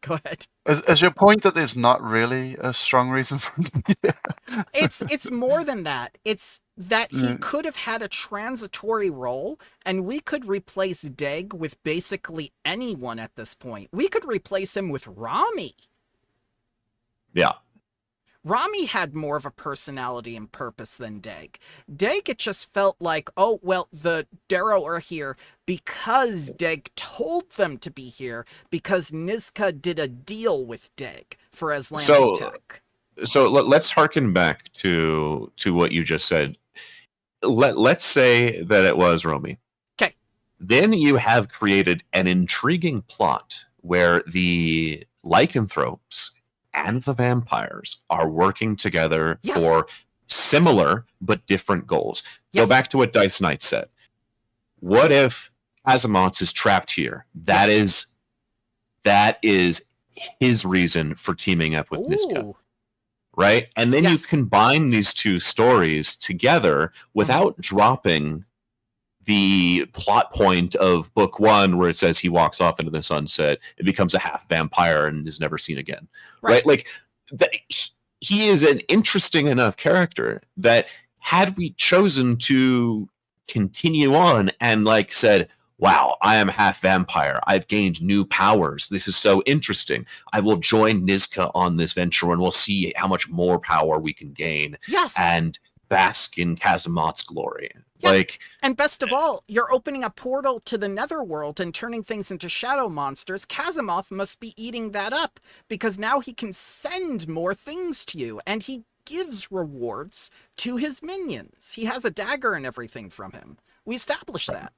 Go ahead. Is your point that there's not really a strong reason for him to be there? It's more than that. It's that he could have had a transitory role, and we could replace Dag with basically anyone at this point. We could replace him with Rami. Yeah. Rami had more of a personality and purpose than Dag. Dag, it just felt like, oh, well, the Darrow are here because Dag told them to be here, because Niska did a deal with Dag for Aslanti tech. So let's harken back to what you just said. Let's say that it was Romy. Okay. Then you have created an intriguing plot where the lycanthropes and the vampires are working together Yes. for similar but different goals. Yes. Go back to what Diceknights said. What if Azimuth is trapped here? That is his reason for teaming up with Niska. Right? And then you combine these two stories together without dropping the plot point of book 1 where it says he walks off into the sunset, it becomes a half vampire and is never seen again. Right? Like he is an interesting enough character that had we chosen to continue on and like said, wow, I am half vampire. I've gained new powers. This is so interesting. I will join Niska on this venture and we'll see how much more power we can gain. Yes. And bask in Kazimoth's glory. Yeah. And best of all, you're opening a portal to the netherworld and turning things into shadow monsters. Kazimoth must be eating that up because now he can send more things to you and he gives rewards to his minions. He has a dagger and everything from him. We established that.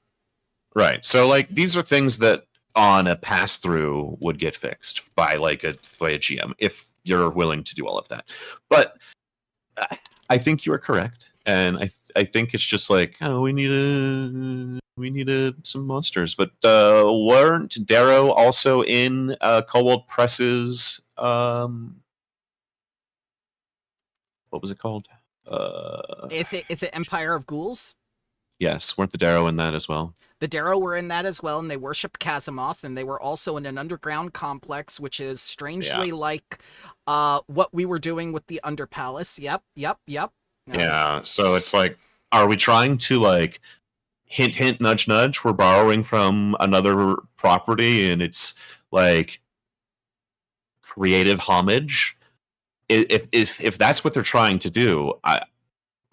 Right. So like these are things that on a pass through would get fixed by like a GM if you're willing to do all of that. But I think you are correct. And I think it's just like, oh, we needed some monsters. But weren't Darrow also in Cobalt Press's what was it called? Is it Empire of Ghouls? Yes, weren't the Darrow in that as well? The Darrow were in that as well, and they worshipped Kazimoth, and they were also in an underground complex, which is strangely like what we were doing with the Underpalace. Yep. Yeah, so it's like, are we trying to like hint, hint, nudge, nudge? We're borrowing from another property, and it's like creative homage. If that's what they're trying to do, I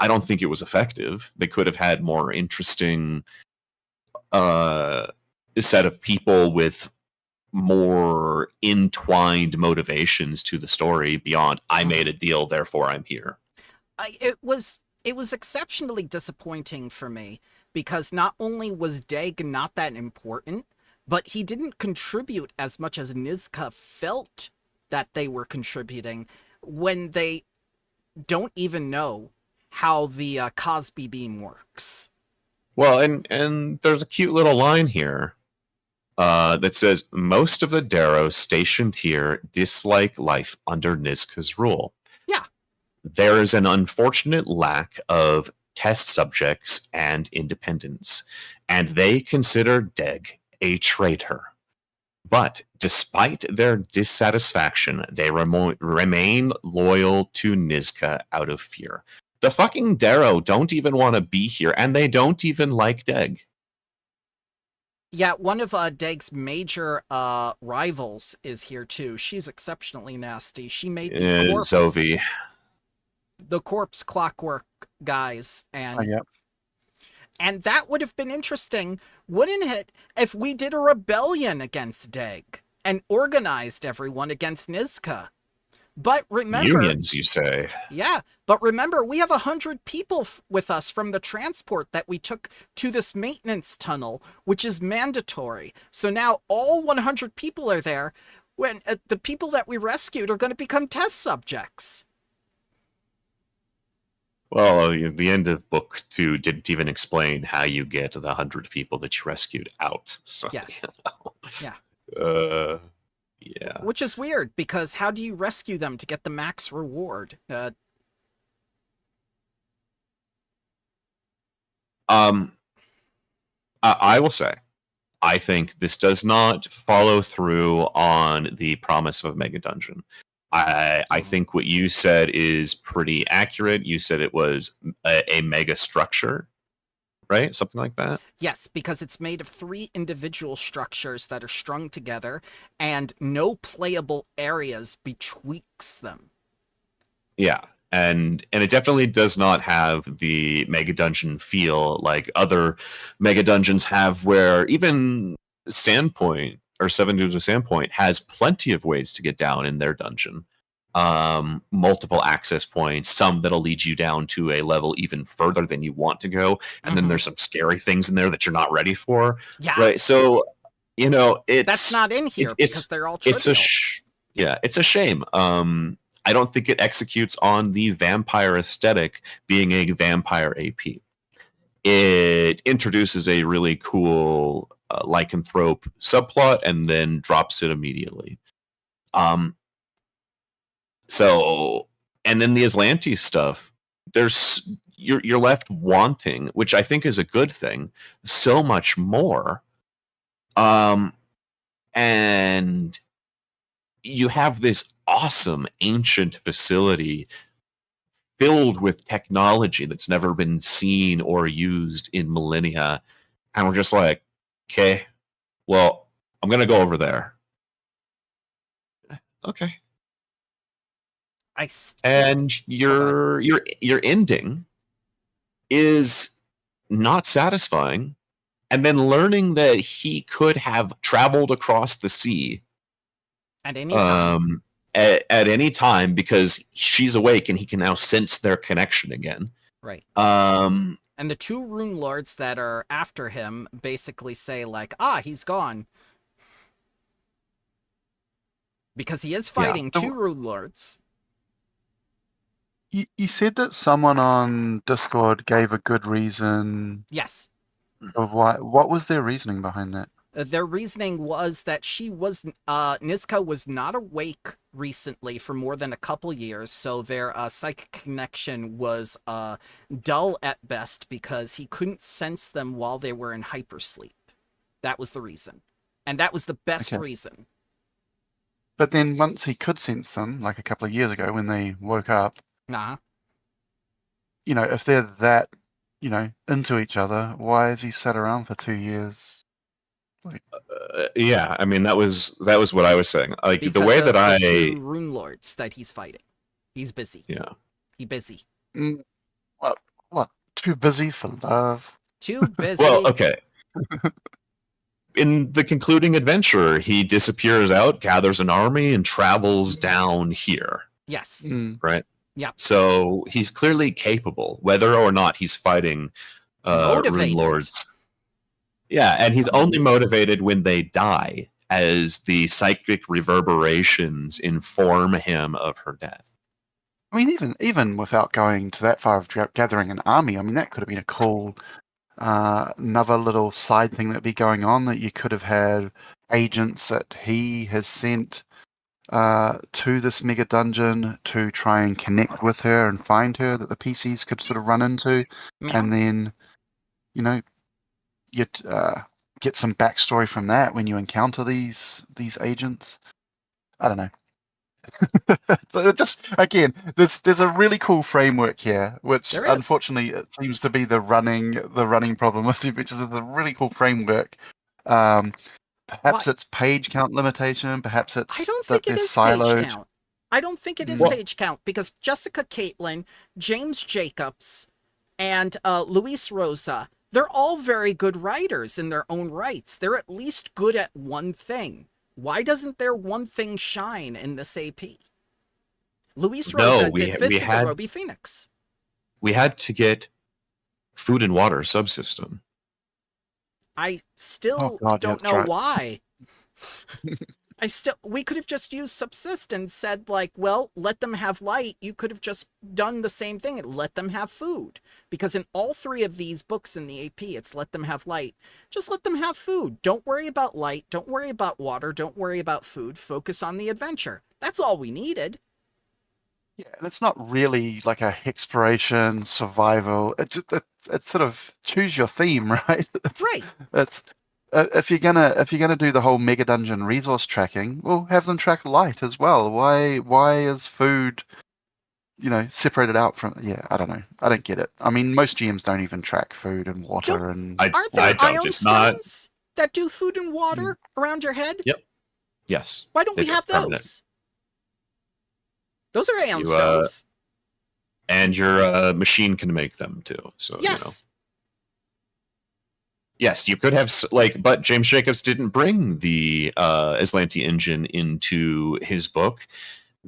don't think it was effective. They could have had more interesting set of people with more entwined motivations to the story beyond I made a deal, therefore I'm here. It was exceptionally disappointing for me because not only was Dag not that important, but he didn't contribute as much as Niska felt that they were contributing when they don't even know how the Cosby beam works. Well, and there's a cute little line here that says, most of the Darrow stationed here dislike life under Niska's rule. Yeah. There is an unfortunate lack of test subjects and independence, and they consider Deg a traitor. But despite their dissatisfaction, they remain loyal to Niska out of fear. The fucking Darrow don't even want to be here, and they don't even like Deg. Yeah, one of Deg's major rivals is here too. She's exceptionally nasty. She made the corpse, Zovi. The corpse clockwork guys, and yep. And that would have been interesting, wouldn't it, if we did a rebellion against Deg and organized everyone against Niska. But remember... Unions, you say? Yeah, but remember, we have 100 people with us from the transport that we took to this maintenance tunnel, which is mandatory. So now all 100 people are there, when the people that we rescued are going to become test subjects. Well, the end of book 2 didn't even explain how you get the 100 people that you rescued out. So, yes. Yeah. Yeah. Which is weird, because how do you rescue them to get the max reward? I will say, I think this does not follow through on the promise of Mega Dungeon. I think what you said is pretty accurate. You said it was a mega structure, right? Something like that? Yes, because it's made of 3 individual structures that are strung together, and no playable areas betwixt them. Yeah, and it definitely does not have the Mega Dungeon feel like other Mega Dungeons have, where even Sandpoint, or 7 Dunes of Sandpoint, has plenty of ways to get down in their dungeon. Multiple access points, some that'll lead you down to a level even further than you want to go, and then there's some scary things in there that you're not ready for. Yeah. Right, so, it's... That's not in here, because they're all trivial. Yeah, it's a shame. I don't think it executes on the vampire aesthetic being a vampire AP. It introduces a really cool lycanthrope subplot and then drops it immediately. So, and then the Aslantes stuff, you're left wanting, which I think is a good thing, so much more. And you have this awesome ancient facility filled with technology that's never been seen or used in millennia. And we're just like, okay, well, I'm going to go over there. Okay. And your ending is not satisfying. And then learning that he could have traveled across the sea at any time. At any time because she's awake and he can now sense their connection again. Right. And the two rune lords that are after him basically say like, he's gone. Because he is fighting two rune lords. You said that someone on Discord gave a good reason. Yes. Of why? What was their reasoning behind that? Their reasoning was that Niska was not awake recently for more than a couple years, so their psychic connection was dull at best because he couldn't sense them while they were in hypersleep. That was the reason. And that was the best reason. But then once he could sense them, like a couple of years ago when they woke up, you know, if they're that, you know, into each other, why has he sat around for 2 years? Like, yeah, I mean that was what I was saying. Like because the way that the two rune lords that he's fighting, he's busy. Yeah, he's busy. What? Too busy for love? Too busy. Well, okay. In the concluding adventure, he disappears out, gathers an army, and travels down here. Yes. Right. Yeah. So he's clearly capable, whether or not he's fighting rune lords. Yeah, and he's only motivated when they die, as the psychic reverberations inform him of her death. I mean, even without going to that far of gathering an army, I mean, that could have been a cool, another little side thing that'd be going on, that you could have had agents that he has sent to this mega dungeon to try and connect with her and find her, that the PCs could sort of run into, and then, you know, you'd get some backstory from that when you encounter these agents. I don't know. Just again, there's a really cool framework here, which unfortunately it seems to be the running problem with the which is a really cool framework. Perhaps it's page count limitation. Perhaps it's I don't think it is siloed. Page count. I don't think it is page count because Jessica Caitlin, James Jacobs, and Luis Rosa, they're all very good writers in their own rights. They're at least good at one thing. Why doesn't their one thing shine in this AP? Luis Rosa did Fist of the Ruby Phoenix. We had to get food and water subsystem. I still don't know why. We could have just used subsist and said like, well, let them have light. You could have just done the same thing and let them have food. Because in all three of these books in the AP, it's let them have light. Just let them have food. Don't worry about light. Don't worry about water. Don't worry about food. Focus on the adventure. That's all we needed. Yeah, and it's not really like a exploration, survival. It's sort of choose your theme, right? It's if you're gonna do the whole mega dungeon resource tracking, well, have them track light as well. Why is food, you know, separated out from? Yeah, I don't know. I don't get it. I mean, most GMs don't even track food and water aren't there ion stones that do food and water around your head? Yep. Yes. Why don't we have those? Those are ion stones. And your machine can make them too. So yes. You know. Yes, you could have but James Jacobs didn't bring the Aslanti engine into his book.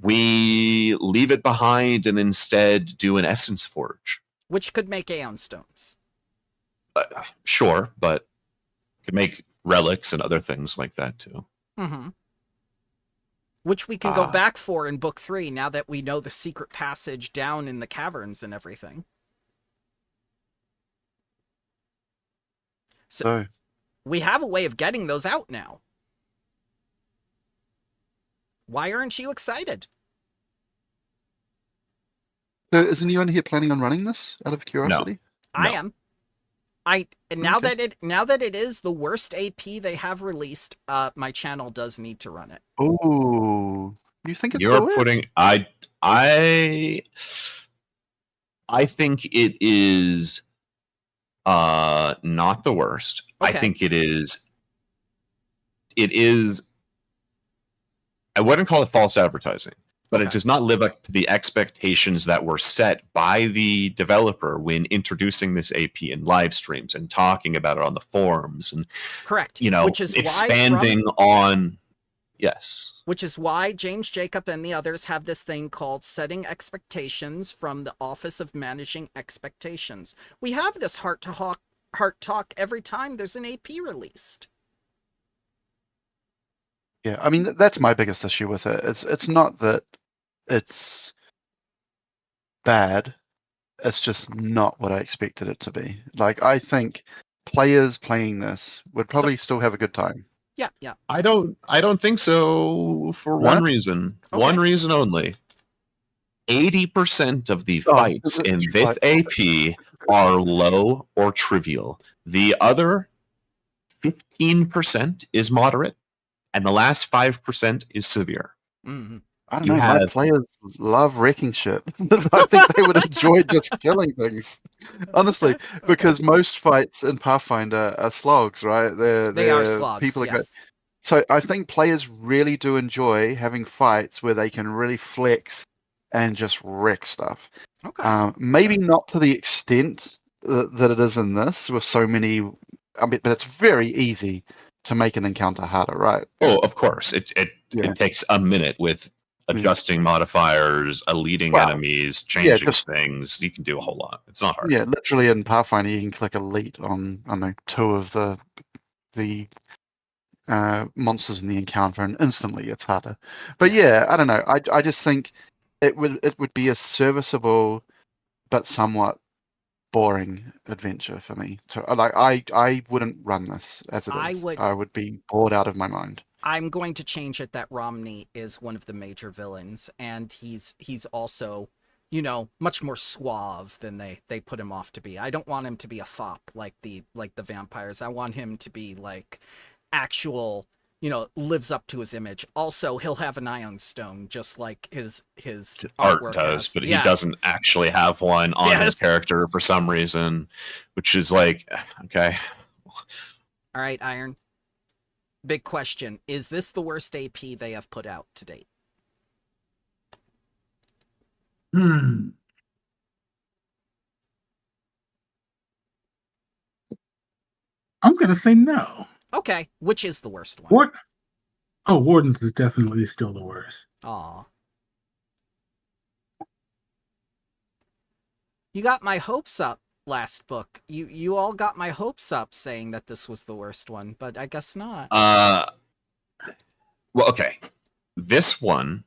We leave it behind and instead do an essence forge, which could make aeon stones. Sure, but could make relics and other things like that too. Mm-hmm. Which we can go back for in book 3 now that we know the secret passage down in the caverns and everything. So we have a way of getting those out now. Why aren't you excited? So is anyone here planning on running this out of curiosity? I am. Now that it is the worst AP they have released, my channel does need to run it. Oh, you think it's You're putting I think it is not the worst. Okay. I think it is I wouldn't call it false advertising, but it does not live up to the expectations that were set by the developer when introducing this AP in live streams and talking about it on the forums and correct, which is expanding on. Yes. Which is why James Jacob and the others have this thing called setting expectations from the Office of Managing Expectations. We have this heart talk every time there's an AP released. Yeah, I mean that's my biggest issue with it. It's not that it's bad. It's just not what I expected it to be. Like, I think players playing this would probably still have a good time. Yeah. I don't think so for one reason. Okay. One reason only. 80% of the fights in this AP are low or trivial. The other 15% is moderate, and the last 5% is severe. Mm-hmm. I don't know. My players love wrecking shit. I think they would enjoy just killing things, honestly, because most fights in Pathfinder are slogs, right? They are slogs. People yes. So I think players really do enjoy having fights where they can really flex and just wreck stuff. Okay. Maybe not to the extent that it is in this, with so many. I mean, but it's very easy to make an encounter harder, right? Oh, of course. It takes a minute with adjusting modifiers, eluding enemies, changing things. You can do a whole lot. It's not hard. Yeah, literally in Pathfinder, you can click elite on, I don't know, 2 of the monsters in the encounter, and instantly it's harder. But yeah, I don't know. I just think it would be a serviceable but somewhat boring adventure for me. So I wouldn't run this as it is. I would be bored out of my mind. I'm going to change it that Romney is one of the major villains, and he's also, much more suave than they put him off to be. I don't want him to be a fop like the vampires. I want him to be like actual, lives up to his image. Also, he'll have an ion stone just like his art does, but he doesn't actually have one on his character for some reason, which is like, okay. All right, Iron. Big question. Is this the worst AP they have put out to date? I'm going to say no. Okay. Which is the worst one? Warden's is definitely still the worst. Aw. You got my hopes up last book. You all got my hopes up saying that this was the worst one, but I guess not. Well, okay. This one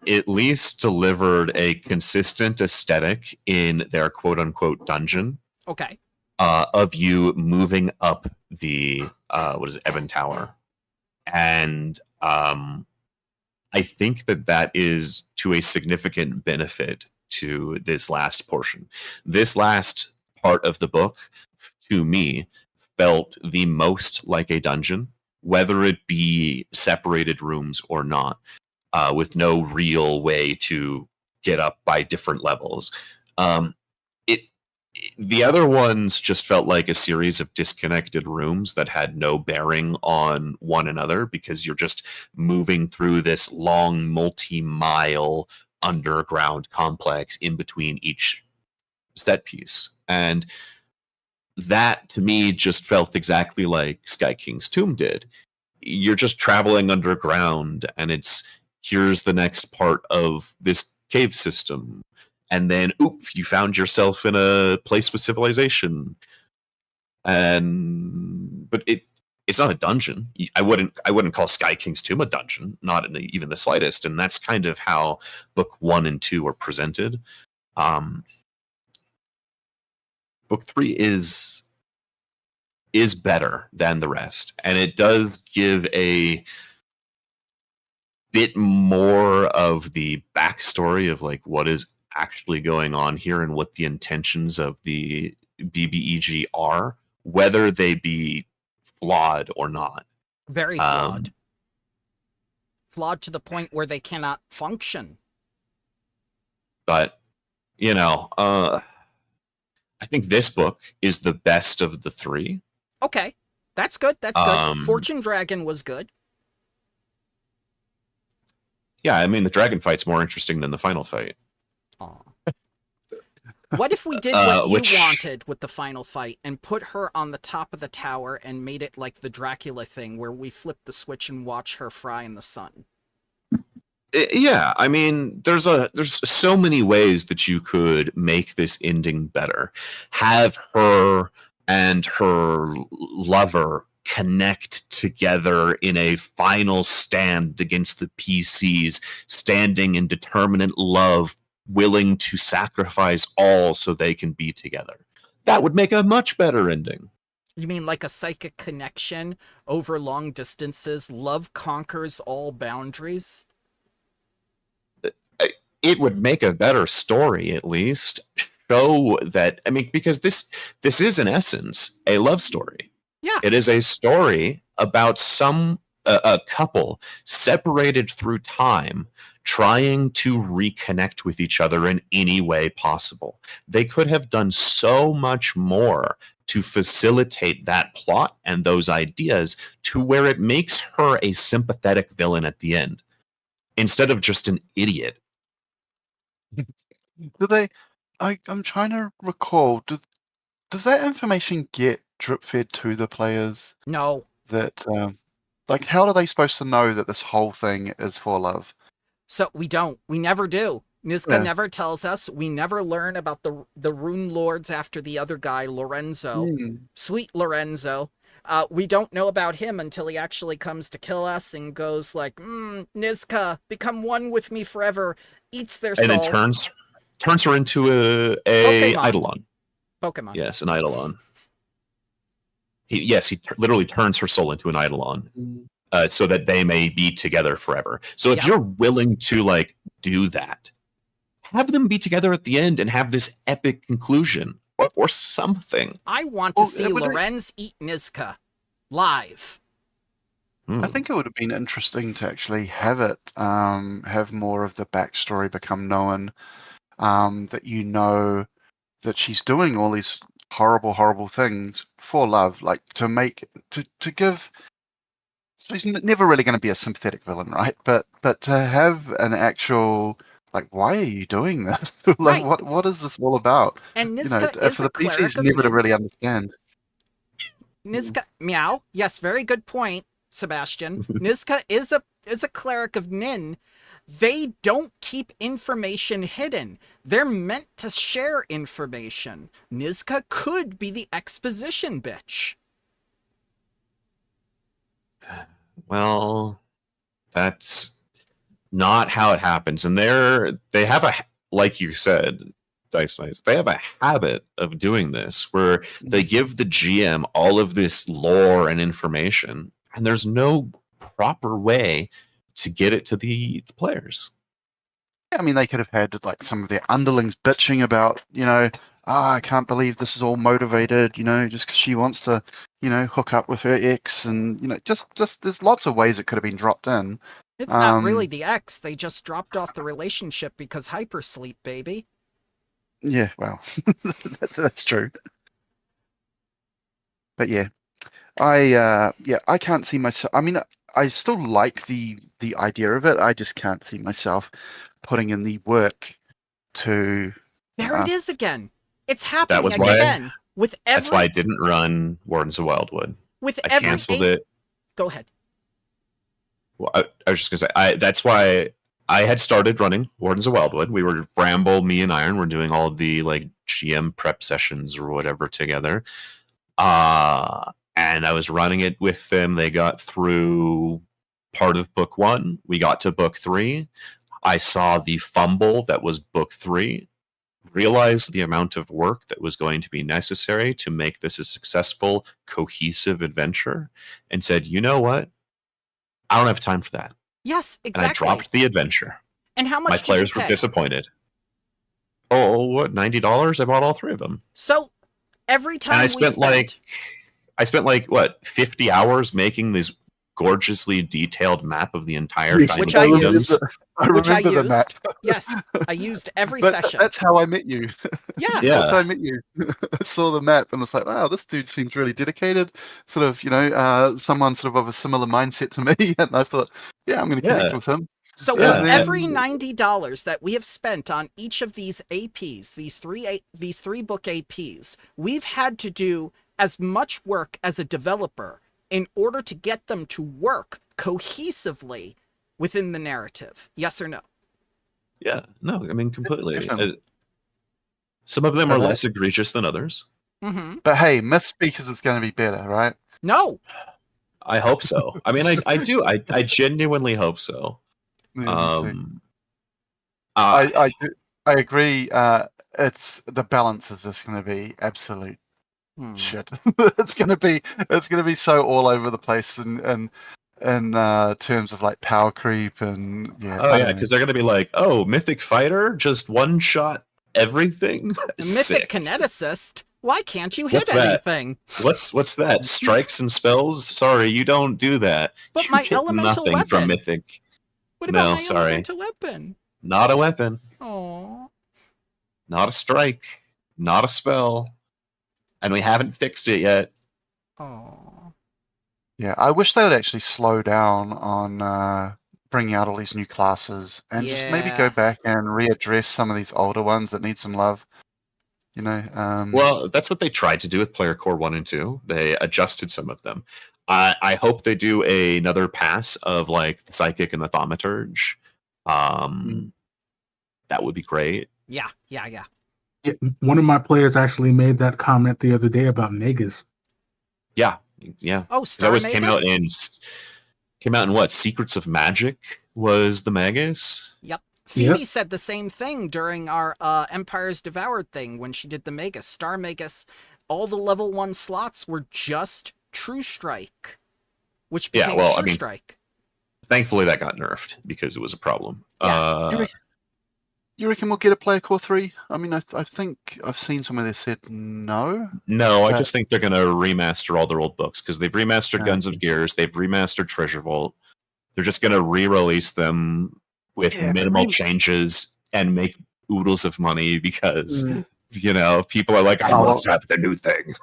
at least delivered a consistent aesthetic in their quote-unquote dungeon. Okay. Of you moving up the Ebon Tower. And I think that is to a significant benefit to this last portion. This last part of the book, to me, felt the most like a dungeon, whether it be separated rooms or not, with no real way to get up by different levels. The other ones just felt like a series of disconnected rooms that had no bearing on one another, because you're just moving through this long multi-mile underground complex in between each set piece. And that, to me, just felt exactly like Sky King's Tomb did. You're just traveling underground, and here's the next part of this cave system. And then, you found yourself in a place with civilization. But it's not a dungeon. I wouldn't call Sky King's Tomb a dungeon, not in even the slightest. And that's kind of how book 1 and 2 are presented. Book 3 is better than the rest, and it does give a bit more of the backstory of like what is actually going on here and what the intentions of the BBEG are, whether they be flawed or not. Very flawed. Flawed to the point where they cannot function. But, you know, I think this book is the best of the 3. Okay, that's good. That's good. Fortune Dragon was good. Yeah, I mean, the dragon fight's more interesting than the final fight. Aw. What if we did what you wanted with the final fight and put her on the top of the tower and made it like the Dracula thing where we flip the switch and watch her fry in the sun? Yeah, I mean, there's so many ways that you could make this ending better. Have her and her lover connect together in a final stand against the PCs, standing in determinate love, willing to sacrifice all so they can be together. That would make a much better ending. You mean like a psychic connection over long distances? Love conquers all boundaries? It would make a better story, at least. Show that, I mean, because this is in essence a love story. Yeah. It is a story about a couple separated through time trying to reconnect with each other in any way possible. They could have done so much more to facilitate that plot and those ideas to where it makes her a sympathetic villain at the end instead of just an idiot. Do they? I'm trying to recall. Does that information get drip fed to the players? No. That like, how are they supposed to know that this whole thing is for love? So we don't. We never do. Niska never tells us. We never learn about the Rune Lords after the other guy, Lorenzo. Sweet Lorenzo. We don't know about him until he actually comes to kill us and goes like, Niska, become one with me forever. Eats their soul. And it turns her into a Eidolon. Pokemon. Yes, an Eidolon. He literally turns her soul into an Eidolon, so that they may be together forever. So if you're willing to like do that, have them be together at the end and have this epic conclusion or something. I want to see Lorenz eat Niska live. I think it would have been interesting to actually have it, have more of the backstory become known, that you know that she's doing all these horrible, horrible things for love, like to give. So he's never really going to be a sympathetic villain, right? But to have an actual, like, why are you doing this? Like, Right. what is this all about? And Niska is for a the cleric PCs of never to Nin. really understand. Niska, meow. Yes, very good point, Sebastian. Niska is a cleric of Nin. They don't keep information hidden. They're meant to share information. Niska could be the exposition bitch. Well, that's not how it happens. And they have like you said, Diceknights, they have a habit of doing this where they give the GM all of this lore and information, and there's no proper way to get it to the players. I mean, they could have had like some of their underlings bitching about, I can't believe this is all motivated, just because she wants to, hook up with her ex, and just there's lots of ways it could have been dropped in. It's not really the ex. They just dropped off the relationship because hypersleep, baby. Yeah, well, that's true. But yeah, I can't see myself. I mean, I still like the idea of it. I just can't see myself putting in the work to. There it is again. It's happening That was again. That's why I didn't run Wardens of Wildwood. I canceled it. Go ahead. Well, I was just gonna say that's why I had started running Wardens of Wildwood. We were Bramble, me and Iron were doing all the like GM prep sessions or whatever together. And and I was running it with them. They got through part of book 1. We got to book 3. I saw the fumble that was book 3, realized the amount of work that was going to be necessary to make this a successful, cohesive adventure, and said, you know what? I don't have time for that. Yes, And I exactly. dropped the adventure. And how much My did players you were pay? disappointed. Oh, what, $90? I bought all 3 of them. So every time And I we spent like what, 50 hours making this gorgeously detailed map of the entire Yes, Which Time I Kingdoms. used. I Which I remember the map. used. Yes, I used every But session. that's how I met you. Yeah. Yeah. That's how I met you. I saw the map and was like, wow, this dude seems really dedicated. Sort of, someone sort of a similar mindset to me. And I thought, yeah, I'm going to connect Yeah. with him. So Yeah. for And every then- $90 that we have spent on each of these APs, these three book APs, we've had to do as much work as a developer in order to get them to work cohesively within the narrative. Yes or no? Yeah. No, I mean, completely. Definitely. Some of them But are that- less egregious than others. Mm-hmm. But hey, Myth Speakers is going to be better, right? No. I hope so. I mean, I do. I genuinely hope so. Yeah, me too. I agree. It's the balance is just going to be absolute shit. It's going to be so all over the place in terms of like power creep and yeah. Oh I yeah, don't know. because they're gonna be like, oh, Mythic Fighter, just one shot everything. Mythic Sick. Kineticist. Why can't you hit What's that? anything? What's that? Strikes and spells? Sorry, you don't do that. But You my get elemental nothing from weapon. Mythic. What about No, my sorry. elemental weapon? Not a weapon. Oh. Not a strike. Not a spell. And we haven't fixed it yet. Oh. Yeah, I wish they would actually slow down on bringing out all these new classes and just maybe Yeah. go back and readdress some of these older ones that need some love. Well, that's what they tried to do with Player Core 1 and 2. They adjusted some of them. I hope they do another pass of like the Psychic and the Thaumaturge. That would be great. Yeah. One of my players actually made that comment the other day about Megas. Yeah. Oh, That Star was Magus? came out in what? Secrets of Magic was the Magus. Yep. Phoebe Yep. said the same thing during our Empires Devoured thing when she did the Magus. Star Magus, all the level 1 slots were just True Strike, which Yeah, became well, I Sure mean, Strike. Thankfully, that got nerfed because it was a problem. Yeah. You reckon we'll get a Player Core 3? I mean, I think I've seen somewhere that said no. No, I But- just think they're going to remaster all their old books because they've remastered Yeah. Guns of Gears, they've remastered Treasure Vault. They're just going to re-release them with Yeah, but minimal re- changes and make oodles of money because people are like, I Oh, must have the new thing.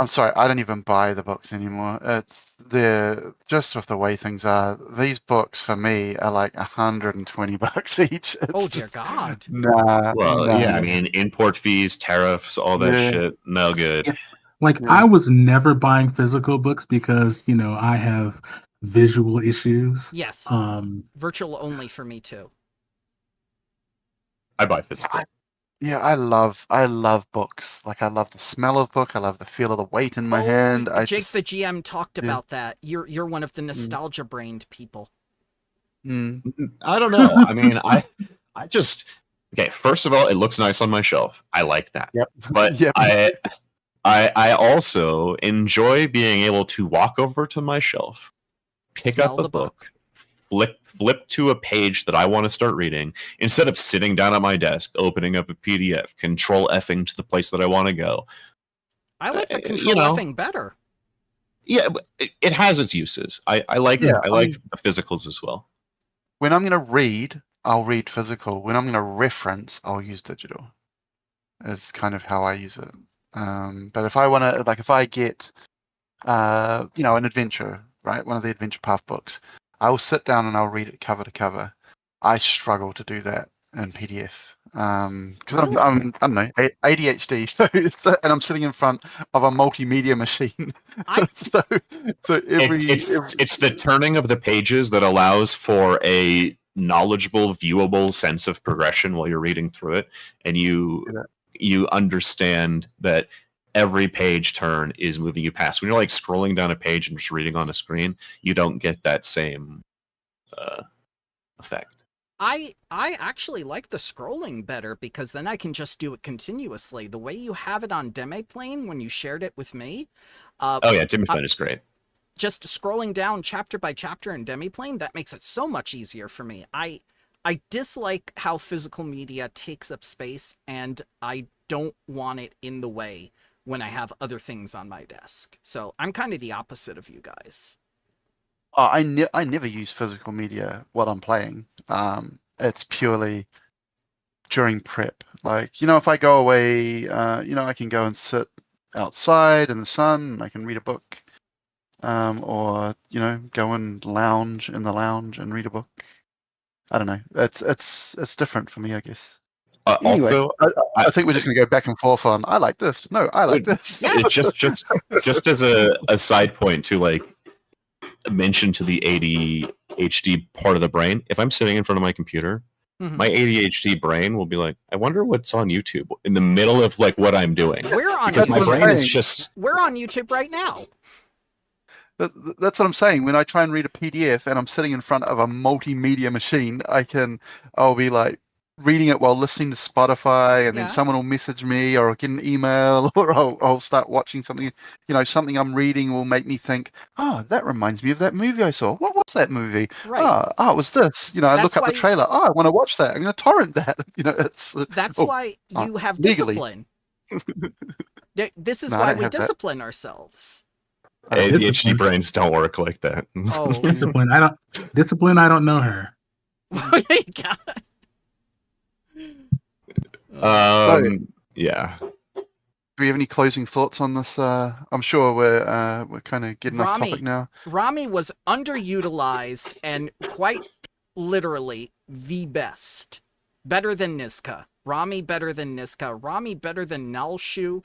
I'm sorry, I don't even buy the books anymore. They're just with the way things are. These books for me are like $120 each. It's Oh, dear just- God. Nah. Well, nah. yeah, I mean, import fees, tariffs, all that Yeah. shit, no good. Yeah. Like, Yeah. I was never buying physical books because, I have visual issues. Yes. Virtual only for me too. I buy physical. Yeah, I love books. Like I love the smell of book. I love the feel of the weight in my hand. Jake the GM talked yeah. about that. You're one of the nostalgia brained people. I don't know. I mean, I just okay. First of all, it looks nice on my shelf. I like that. Yep. But Yep. I also enjoy being able to walk over to my shelf, pick Smell up a the book. flip to a page that I want to start reading, instead of sitting down at my desk, opening up a PDF, control Fing to the place that I want to go. I like the you control know. effing better. Yeah, but it has its uses. I like Yeah, I like the physicals as well. When I'm going to read, I'll read physical. When I'm going to reference, I'll use digital. It's kind of how I use it. But if I want to, like, if I get, an adventure, right, one of the adventure path books, I'll sit down and I'll read it cover to cover. I struggle to do that in PDF because I'm I don't know, ADHD, so and I'm sitting in front of a multimedia machine. so It's the turning of the pages that allows for a knowledgeable, viewable sense of progression while you're reading through it, and you understand that every page turn is moving you past. When you're like scrolling down a page and just reading on a screen, you don't get that same effect. I actually like the scrolling better because then I can just do it continuously. The way you have it on Demiplane when you shared it with me. Oh yeah, Demiplane is great. Just scrolling down chapter by chapter in Demiplane, that makes it so much easier for me. I dislike how physical media takes up space, and I don't want it in the way when I have other things on my desk. So I'm kind of the opposite of you guys. Oh, I never use physical media while I'm playing. It's purely during prep. Like, if I go away, I can go and sit outside in the sun, and I can read a book. Or go and lounge in the lounge and read a book. I don't know. It's different for me, I guess. Anyway, Also, I think we're just going to go back and forth on I like this. No, I like this. It's just as a side point to like mention to the ADHD part of the brain. If I'm sitting in front of my computer, my ADHD brain will be like, I wonder what's on YouTube in the middle of like what I'm doing. We're on because my YouTube. brain is just. We're on YouTube right now. That's what I'm saying. When I try and read a PDF and I'm sitting in front of a multimedia machine, I'll be like reading it while listening to Spotify, and then someone will message me or I'll get an email, or I'll start watching something. Something I'm reading will make me think, oh, that reminds me of that movie I saw. What was that movie? Right. Oh, it was this. I look up the trailer. Oh, I want to watch that. I'm going to torrent that. That's why you have legally. Discipline. This is why we discipline ourselves. ADHD brains don't work like that. Oh, Discipline. I don't know her. Yeah. Do we have any closing thoughts on this? I'm sure we're kind of getting off topic now. Rami was underutilized and quite literally the best. Better than Niska. Rami better than Niska. Rami better than Nalshu.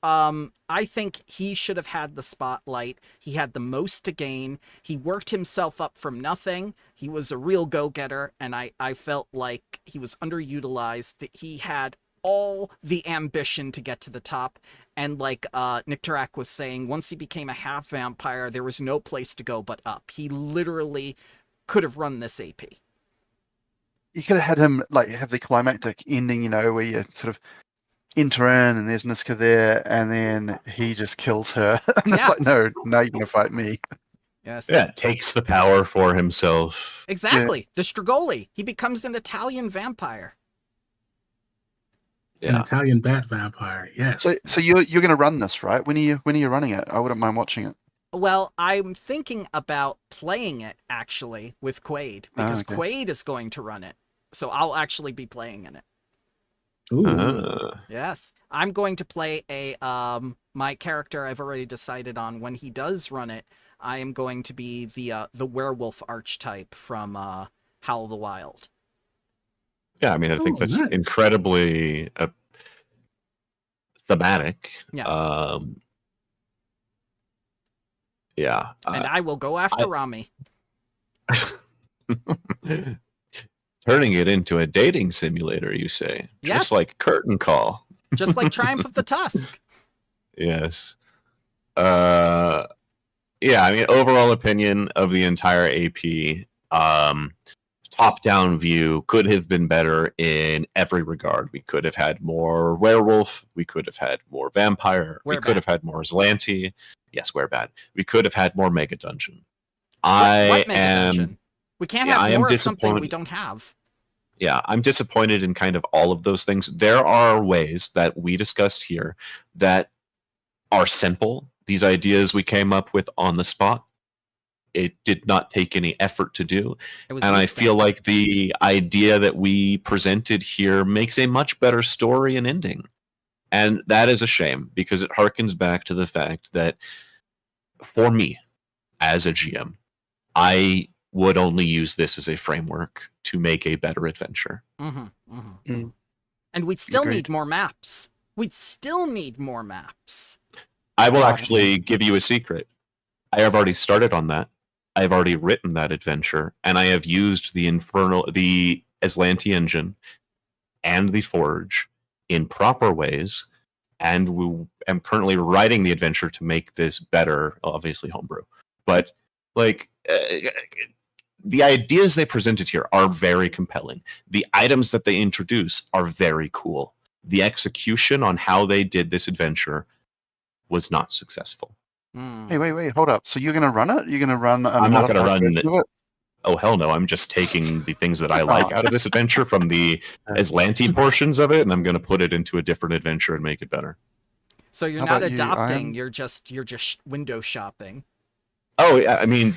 I think he should have had the spotlight. He had the most to gain. He worked himself up from nothing. He was a real go-getter, and I felt like he was underutilized. That he had all the ambition to get to the top, and like Nictarak was saying, once he became a half vampire, there was no place to go but up. He literally could have run this AP. You could have had him have the climactic ending, where you sort of enter in and there's Niska there, and then he just kills her. And it's like, no, now you're gonna fight me. Yes. Yeah, takes the power for himself. Exactly. Yeah. The Strigoli. He becomes an Italian vampire. Yeah. An Italian bat vampire. Yes. So you're gonna run this, right? When are you running it? I wouldn't mind watching it. Well, I'm thinking about playing it actually with Quaid, because Quaid is going to run it. So I'll actually be playing in it. Ooh. Yes, I'm going to play my character I've already decided on. When he does run it, I am going to be the werewolf archetype from Howl of the Wild. Yeah, I mean, I think that's incredibly thematic. Yeah. Yeah. And I will go after Rami. Turning it into a dating simulator, you say? Yes. Just like Curtain Call. Just like Triumph of the Tusk. Yes. Yeah, I mean, overall opinion of the entire AP, top-down view could have been better in every regard. We could have had more werewolf. We could have had more vampire. We could have had more Aslanti. Yes, werebad. We could have had more megadungeon. What megadungeon? We can't have more of something we don't have. Yeah, I'm disappointed in kind of all of those things. There are ways that we discussed here that are simple. These ideas we came up with on the spot. It did not take any effort to do. And I feel like the idea that we presented here makes a much better story and ending. And that is a shame, because it harkens back to the fact that for me, as a GM, I would only use this as a framework to make a better adventure. And we'd still need more maps. We'd still need more maps. I will actually give you a secret. I have already started on that. I have already written that adventure, and I have used the Aslanti engine and the Forge in proper ways, and am currently writing the adventure to make this better. Obviously, homebrew, but like. The ideas they presented here are very compelling. The items that they introduce are very cool. The execution on how they did this adventure was not successful. Hey, wait, hold up. So you're going to run it? You're going to run a I'm not going to modified run version of it? Oh, hell no. I'm just taking the things that I like out of this adventure from the Aslanti portions of it, and I'm going to put it into a different adventure and make it better. So you're How not about you, adopting, Iron? you're just window shopping. Oh, yeah. I mean,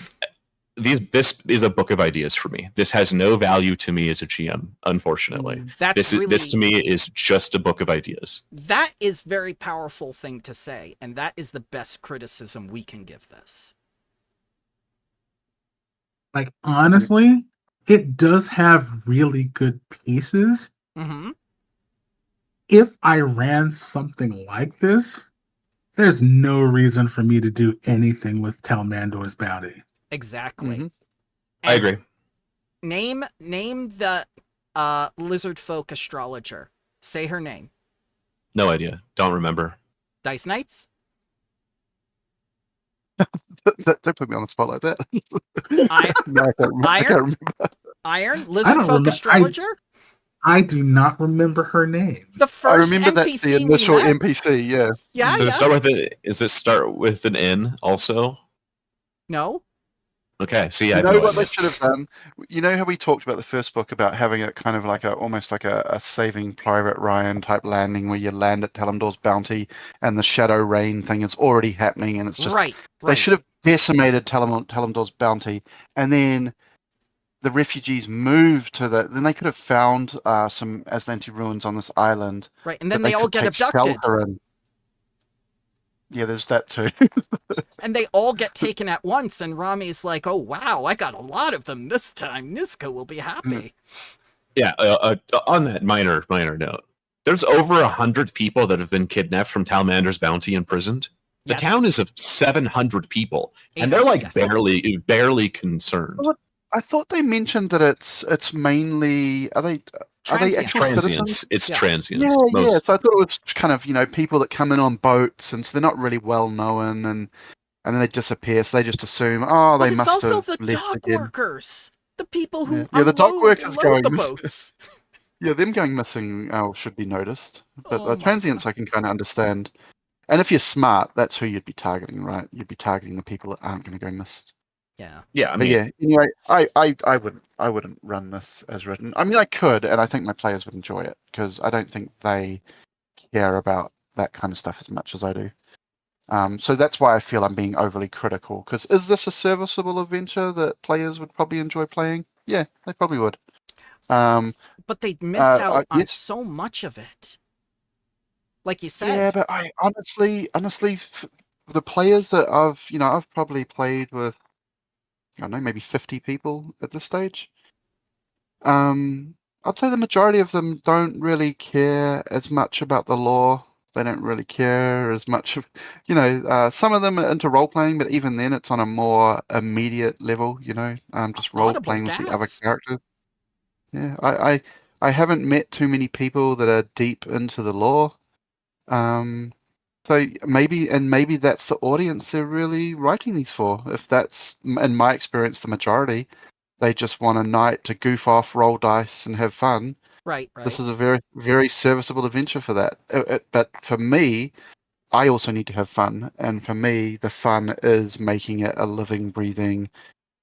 this is a book of ideas for me. This has no value to me as a GM, unfortunately. That's This to me is just a book of ideas. That is very powerful thing to say, and that is the best criticism we can give this. Like, honestly, it does have really good pieces. Mm-hmm. If I ran something like this, there's no reason for me to do anything with Talmandor's bounty. Exactly. Mm-hmm. I agree. Name the lizard folk astrologer. Say her name. No idea. Don't remember. Diceknights? Don't put me on the spot like that. I- No, I can't remember. Iron? Lizard folk remember- astrologer? I do not remember her name. The I first remember that's the NPC initial we met? NPC, yeah. Yeah, Does yeah. it start with does it start with an N also? No? Okay, see, I You have know no what idea. they should have done? You know how we talked about the first book about having it kind of like almost like a Saving Private Ryan type landing where you land at Talmandor's bounty and the Shadow Rain thing is already happening and it's just Right. they should have decimated Talmandor's bounty and then the refugees moved to then they could have found some Aslanti ruins on this island. Right, and then that they all could get take abducted. shelter in. Yeah, there's that too. And they all get taken at once, and Rami's like, oh wow, I got a lot of them this time. Niska will be happy. Yeah, on that minor note, there's over 100 people that have been kidnapped from Talmander's bounty imprisoned. The Yes. town is of 700 people, and they're like Yes. barely concerned. What? I thought they mentioned that it's mainly are they Transients. actual citizens? Transients. It's Yeah. transients. Yeah. So I thought it was kind of people that come in on boats and so they're not really well known and then they disappear. So they just assume, oh, But they it's must also have the left dock again. workers. The people who Yeah, the dock unload workers and load going the missing. boats. Yeah, them going missing should be noticed. But Oh the my transients I can kind of understand. And if you're smart, that's who you'd be targeting, right? You'd be targeting the people that aren't going to go missed. Yeah. Yeah, I But mean, yeah, anyway, I wouldn't run this as written. I mean, I could, and I think my players would enjoy it because I don't think they care about that kind of stuff as much as I do. So that's why I feel I'm being overly critical. Because is this a serviceable adventure that players would probably enjoy playing? Yeah, they probably would. But they'd miss out on yes. so much of it. Like you said. Yeah, but I honestly, the players that I've probably played with, I don't know, maybe 50 people at this stage. I'd say the majority of them don't really care as much about the lore. They don't really care as much of, some of them are into role playing, but even then it's on a more immediate level, just role Audible playing with the other gasp. characters. Yeah, I haven't met too many people that are deep into the lore. So maybe that's the audience they're really writing these for. If that's, in my experience, the majority, they just want a night to goof off, roll dice, and have fun. Right. This is a very, very serviceable adventure for that. But for me, I also need to have fun, and for me, the fun is making it a living, breathing,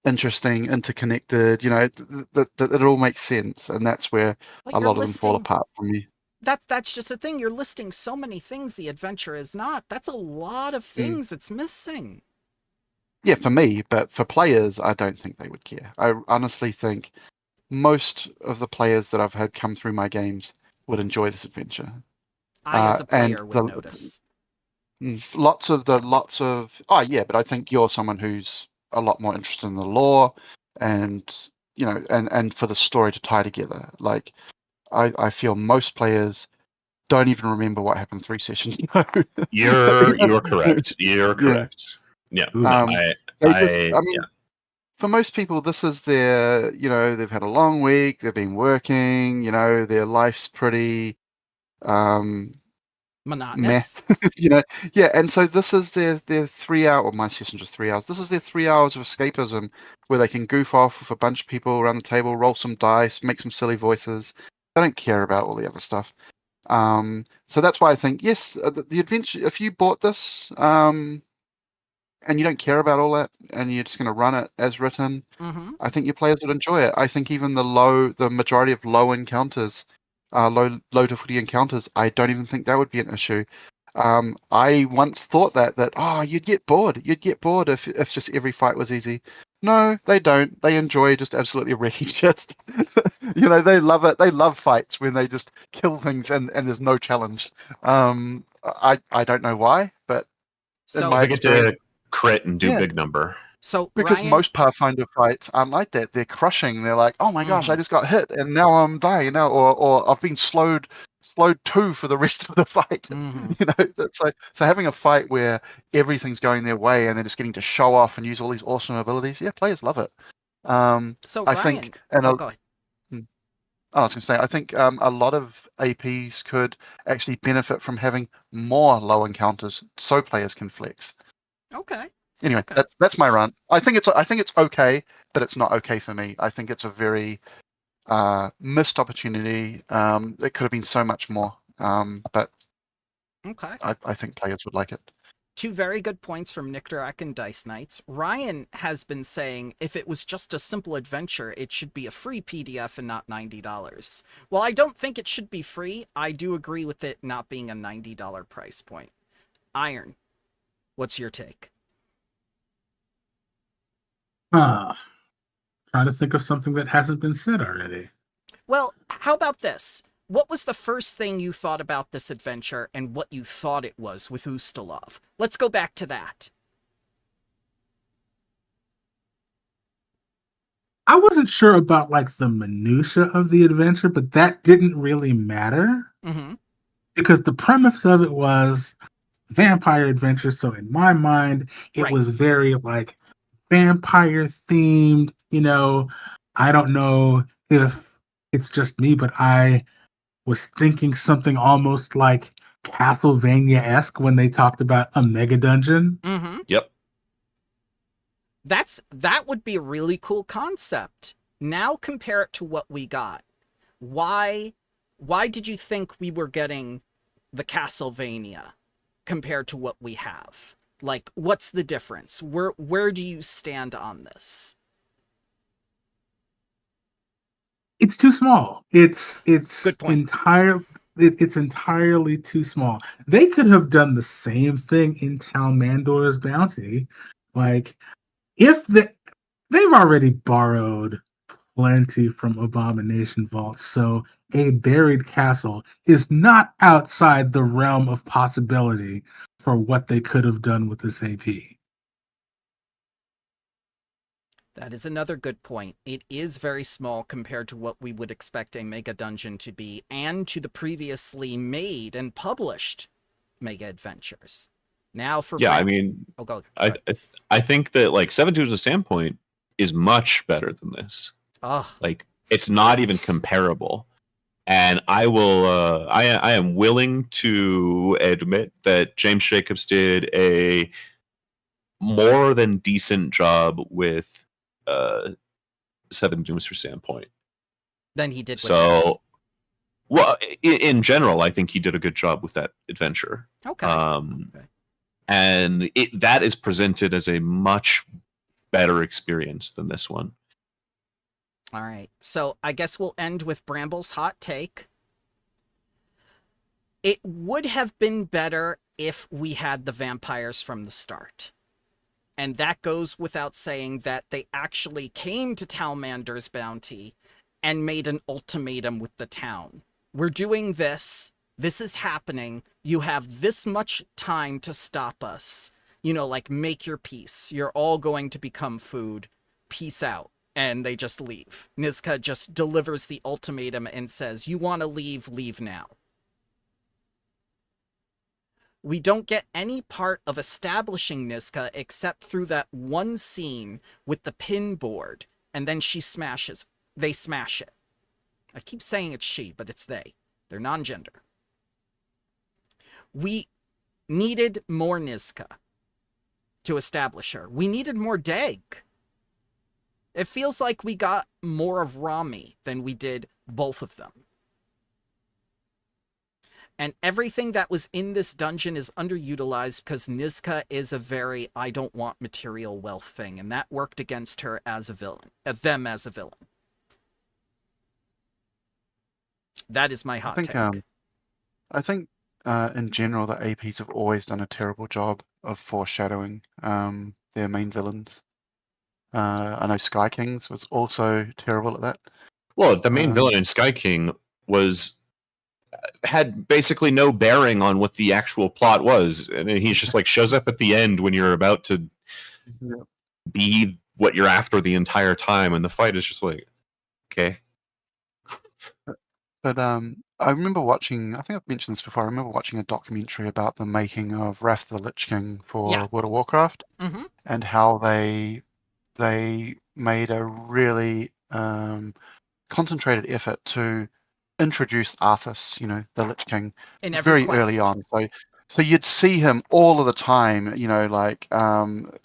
interesting, interconnected. That it all makes sense, and that's where But a you're lot of them fall listing apart for me. that's just the thing. You're listing so many things the adventure is not. That's a lot of things it's missing. Yeah, for me, but for players, I don't think they would care. I honestly think most of the players that I've had come through my games would enjoy this adventure. I, as a and player, would notice. Lots of. Oh yeah, but I think you're someone who's a lot more interested in the lore, and and for the story to tie together. Like, I feel most players don't even remember what happened 3 sessions ago. you're correct. You're Yeah. correct. Yeah. For most people, this is their, they've had a long week, they've been working, their life's pretty meh. Monotonous. Yeah, and so this is their 3 hour, my session just 3 hours. This is their 3 hours of escapism where they can goof off with a bunch of people around the table, roll some dice, make some silly voices. They don't care about all the other stuff. So that's why I think yes, the adventure. If you bought this, and you don't care about all that, and you're just going to run it as written, I think your players would enjoy it. I think even the majority of low encounters, low difficulty encounters, I don't even think that would be an issue. I once thought that you'd get bored. You'd get bored if just every fight was easy. No, they don't. They enjoy just absolutely wrecking shit. They love it. They love fights when they just kill things and there's no challenge. I don't know why, but in So my They get experience, to crit and do Yeah. big number. so because Ryan, most Pathfinder fights aren't like that. They're crushing. They're like, oh my gosh, I just got hit and now I'm dying now, or I've been slowed two for the rest of the fight. That's so having a fight where everything's going their way and they're just getting to show off and use all these awesome abilities. Yeah, players love it. so I Ryan, think, and go ahead. I was going to say, I think a lot of APs could actually benefit from having more low encounters so players can flex. Okay. Anyway, Okay. that's my rant. I think it's okay, but it's not okay for me. I think it's a very missed opportunity. It could have been so much more. But Okay. I think players would like it. Two very good points from Nictorak and Diceknights. Ryan has been saying if it was just a simple adventure, it should be a free PDF and not $90. While I don't think it should be free, I do agree with it not being a $90 price point. Iron, what's your take? Trying to think of something that hasn't been said already. Well, how about this? What was the first thing you thought about this adventure and what you thought it was with Ustalov? Let's go back to that. I wasn't sure about like the minutia of the adventure, but that didn't really matter because the premise of it was vampire adventure. So in my mind, it was very like vampire themed. I don't know if it's just me, but I was thinking something almost like Castlevania-esque when they talked about a mega dungeon. Yep. That would be a really cool concept. Now compare it to what we got. Why did you think we were getting the Castlevania compared to what we have? Like, what's the difference? Where do you stand on this? It's too small. It's Good point. it's entirely too small. They could have done the same thing in Talmandor's Bounty. Like, if they've already borrowed plenty from Abomination Vaults, so a buried castle is not outside the realm of possibility for what they could have done with this AP. That is another good point. It is very small compared to what we would expect a mega dungeon to be, and to the previously made and published mega adventures. Now for I mean, go I think that like 7 Tools of Sandpoint is much better than this. Like, it's not even comparable. And I will I am willing to admit that James Jacobs did a more than decent job with 7 Dooms for Sandpoint than he did with this. Well, in general, I think he did a good job with that adventure. Okay. And that is presented as a much better experience than this one. All right. So I guess we'll end with Bramble's hot take. It would have been better if we had the vampires from the start. And that goes without saying that they actually came to Talmander's Bounty and made an ultimatum with the town. We're doing this. This is happening. You have this much time to stop us. Like, make your peace. You're all going to become food. Peace out. And they just leave. Nizka just delivers the ultimatum and says, you want to leave, leave now. We don't get any part of establishing Nizka except through that one scene with the pin board, and then they smash it. I keep saying it's she, but it's they. They're non-gender. We needed more Niska to establish her. We needed more Dag. It feels like we got more of Rami than we did both of them. And everything that was in this dungeon is underutilized because Niska is a very I don't want material wealth thing, and that worked against her as a villain, them as a villain. That is my hot take. I think in general the APs have always done a terrible job of foreshadowing their main villains. I know Sky Kings was also terrible at that. Well, the main villain in Sky King had basically no bearing on what the actual plot was, and he's just like shows up at the end when you're about to be what you're after the entire time, and the fight is just like, okay. But I remember watching, I think I've mentioned this before, I remember watching a documentary about the making of Wrath of the Lich King for World of Warcraft, and how they made a really concentrated effort to introduce Arthas, the Lich King, very early on. So you'd see him all of the time, like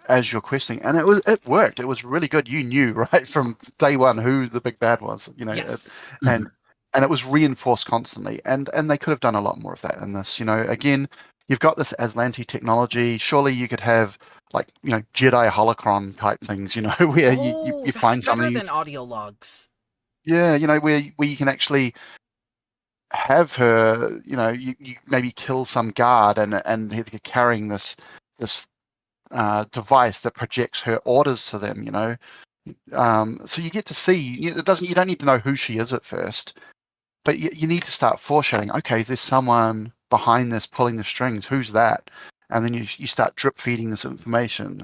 as you're questing, and it worked. It was really good. You knew right from day one who the big bad was, Yes. And it was reinforced constantly. And they could have done a lot more of that in this. Again, you've got this Aslanti technology. Surely you could have like Jedi holocron type things, where you find something better than audio logs. Yeah, where you can actually have her, you maybe kill some guard and they're carrying this device that projects her orders to them, so you get to see. You don't need to know who she is at first, but you need to start foreshadowing. Okay, there's someone behind this pulling the strings. Who's that? And then you start drip feeding this information.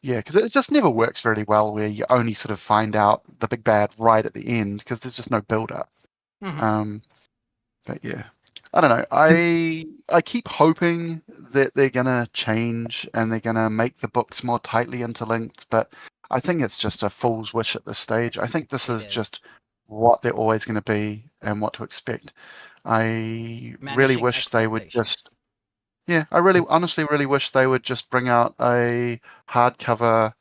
Because it just never works very well where you only sort of find out the big bad right at the end because there's just no build up. But yeah, I don't know. I keep hoping that they're gonna change and they're gonna make the books more tightly interlinked, but I think it's just a fool's wish at this stage. I think this is just what they're always going to be and what to expect. I really wish they would just. Yeah, I honestly really wish they would just bring out a hardcover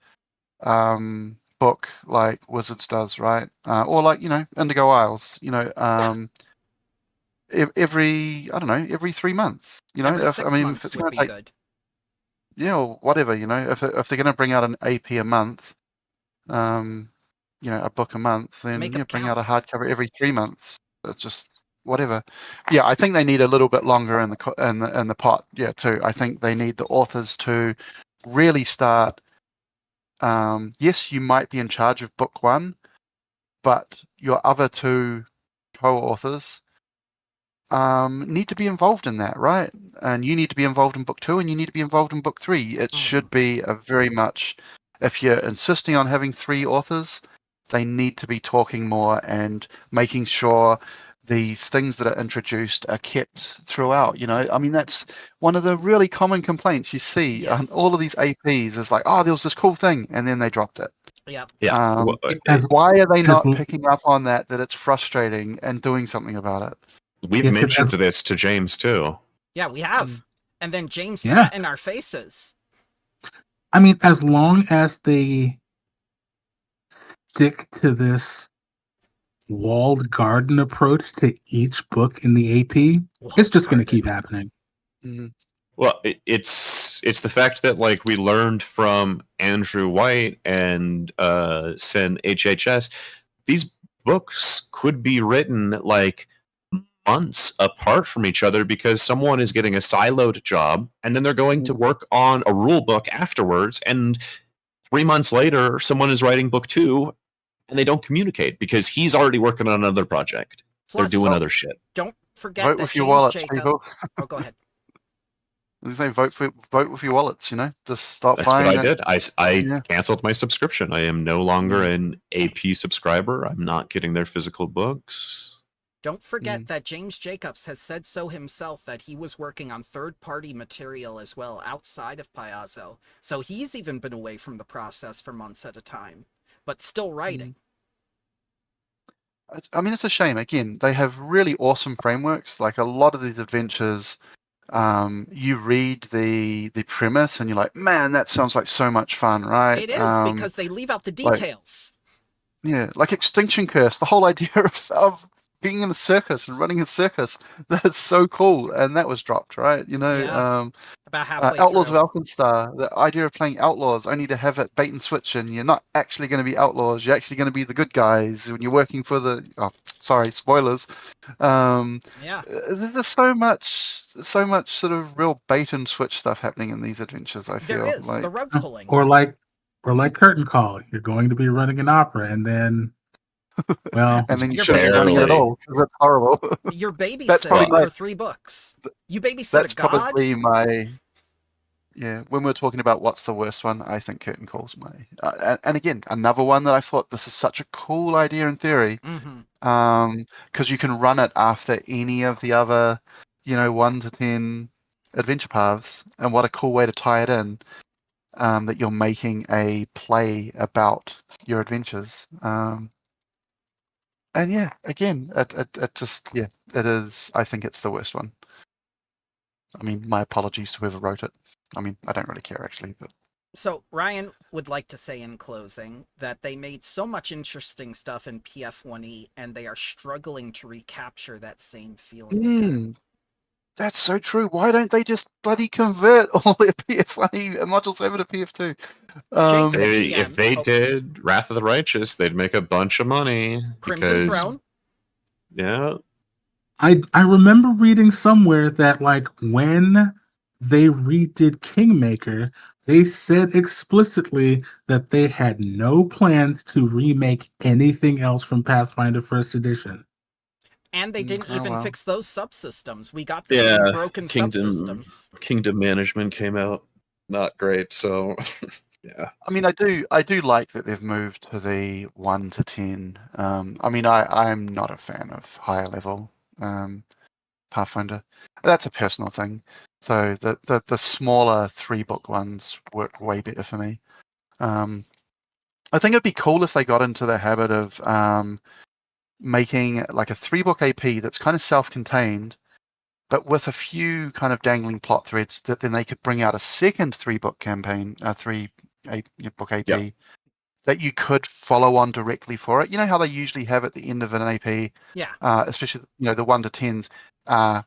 book like Wizards does, right? Or like Indigo Isles, every 3 months, every 6 months if it's would going be to take, good. Yeah, or whatever, if they're going to bring out an AP a month, a book a month, then bring out a hardcover every 3 months. It's just whatever. Yeah, I think they need a little bit longer in the pot. Yeah, too. I think they need the authors to really start. Yes, you might be in charge of book one, but your other two co-authors need to be involved in that, right? And you need to be involved in book two, and you need to be involved in book three. It should be a very much. If you're insisting on having 3 authors, they need to be talking more and making sure these things that are introduced are kept throughout. That's one of the really common complaints you see on all of these APs is like, oh, there was this cool thing, and then they dropped it. Yeah. Why are they not picking up on that it's frustrating and doing something about it? We've mentioned this to James too. Yeah, we have. And then James spat in our faces. I mean, as long as they stick to this walled garden approach to each book in the AP, it's just going to keep happening. Mm-hmm. Well, it's the fact that like we learned from Andrew White and Sen HHS, these books could be written like months apart from each other because someone is getting a siloed job and then they're going to work on a rule book afterwards, and 3 months later someone is writing book 2 and they don't communicate because he's already working on another project. They're doing other shit. Don't forget vote that with James your wallets, Jacob... people. Oh, go ahead. I was saying vote with your wallets, just stop That's buying. what I did. I canceled my subscription. I am no longer an AP subscriber. I'm not getting their physical books. Don't forget that James Jacobs has said so himself that he was working on third-party material as well outside of Piazzo. So he's even been away from the process for months at a time, but still writing. It's a shame. Again, they have really awesome frameworks. Like a lot of these adventures you read the premise and you're like, man, that sounds like so much fun, right? It is because they leave out the details. Yeah, like Extinction Curse, the whole idea of being in a circus and running a circus, that's so cool, and that was dropped, right? Yeah. About halfway Outlaws through. of Alkenstar, the idea of playing Outlaws only to have it bait and switch, and you're not actually going to be Outlaws, you're actually going to be the good guys when you're working for the... Oh, sorry, spoilers. Yeah. There's just so much sort of real bait and switch stuff happening in these adventures, I feel. There is like the rug pulling. Or like Curtain Call, you're going to be running an opera, and then, well, and then you You're shouldn't be running it at barely. all, because that's horrible. You're That's probably babysitting my... for 3 books. You babysit That's a god? probably my... Yeah, when we're talking about what's the worst one, I think Curtain Call's my... and again, another one that I thought, this is such a cool idea in theory, Mm-hmm. because you can run it after any of the other, 1 to 10 adventure paths, and what a cool way to tie it in, that you're making a play about your adventures. And yeah, again, it just, yeah, it is... I think it's the worst one. I mean, my apologies to whoever wrote it. I mean, I don't really care, actually, but... So Ryan would like to say in closing that they made so much interesting stuff in PF1E, and they are struggling to recapture that same feeling again. That's so true. Why don't they just bloody convert all their PF1 modules over to PF2? Jake, the If GM, they did Wrath of the Righteous, they'd make a bunch of money. Crimson Because, Throne. yeah, I remember reading somewhere that like when they redid Kingmaker, they said explicitly that they had no plans to remake anything else from Pathfinder First Edition. And they didn't Oh, even wow. fix those subsystems. We got the same broken subsystems. Kingdom Management came out not great, so yeah. I mean, I do like that they've moved to the 1 to 10. I mean, I'm not a fan of higher level Pathfinder. That's a personal thing. So the smaller 3-book ones work way better for me. I think it'd be cool if they got into the habit of making like a 3-book AP that's kind of self-contained, but with a few kind of dangling plot threads that then they could bring out a second 3-book campaign, a 3-book AP, Yep. that you could follow on directly for it. You know how they usually have at the end of an AP, Yeah. especially the 1 to 10s, how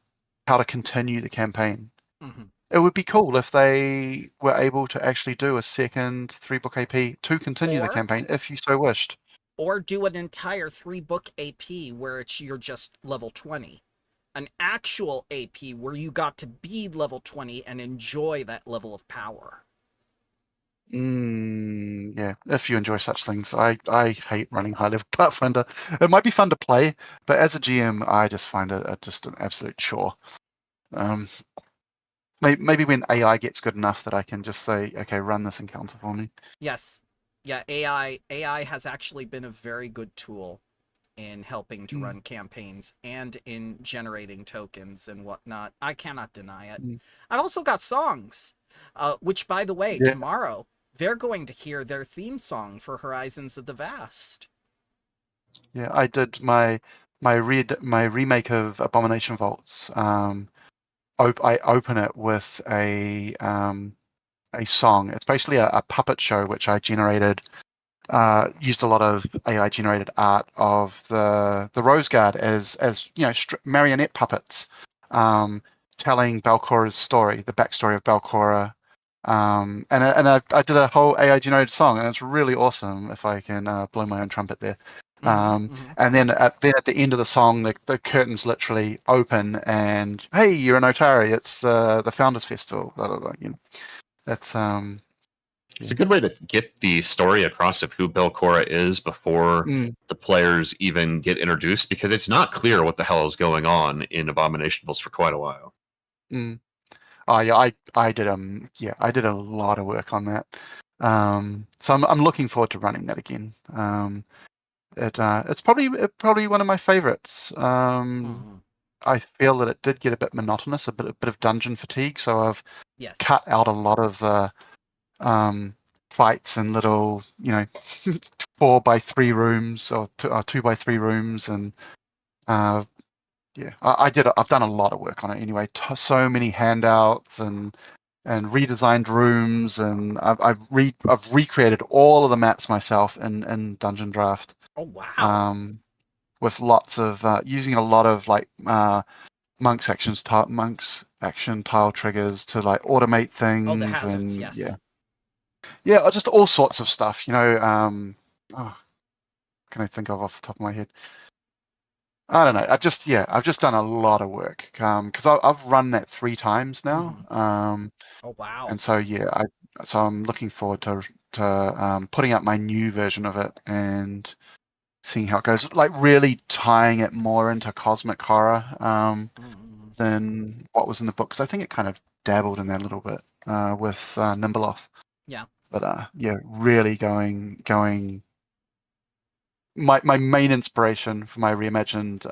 to continue the campaign. Mm-hmm. It would be cool if they were able to actually do a second 3-book AP to continue the campaign, if you so wished. Or do an entire 3-book AP where you're just level 20. An actual AP where you got to be level 20 and enjoy that level of power. Yeah, if you enjoy such things. I hate running high-level Pathfinder. It might be fun to play, but as a GM, I just find it just an absolute chore. Maybe when AI gets good enough that I can just say, okay, run this encounter for me. Yes. Yeah, AI has actually been a very good tool in helping to run campaigns and in generating tokens and whatnot. I cannot deny it. I've also got songs, which, by the way, tomorrow they're going to hear their theme song for Horizons of the Vast. Yeah, I did my remake of Abomination Vaults. I open it with a song. It's basically a puppet show which I generated. Used a lot of AI generated art of the Rose Guard as marionette puppets, telling Balcora's story, the backstory of Balcora. And I did a whole AI generated song, and it's really awesome. If I can blow my own trumpet there. And then at the end of the song, the curtains literally open, and hey, you're an Otari. It's the Founders Festival. Blah, blah, blah, that's It's a good way to get the story across of who Belcora is before the players even get introduced, because it's not clear what the hell is going on in Abominationables for quite a while. Oh yeah, I did a lot of work on that. So I'm looking forward to running that again. It's probably one of my favorites. I feel that it did get a bit monotonous, a bit of dungeon fatigue, so I've cut out a lot of the fights in little 4x3 rooms or 2x3 rooms, and yeah, I've done a lot of work on it anyway. So many handouts and redesigned rooms, and I've recreated all of the maps myself in Dungeon Draft. Oh wow. With lots of using a lot of like Monk's action tile triggers to like automate things. Oh, the hazards, and yes. yeah, just all sorts of stuff. Can I think of off the top of my head? I don't know. I've just done a lot of work because I've run that 3 times now. Oh wow. And so I'm looking forward to putting up my new version of it and seeing how it goes. Like really tying it more into cosmic horror than what was in the book, because I think it kind of dabbled in that a little bit with Nimbeloth. Yeah. But really going. My main inspiration for my reimagined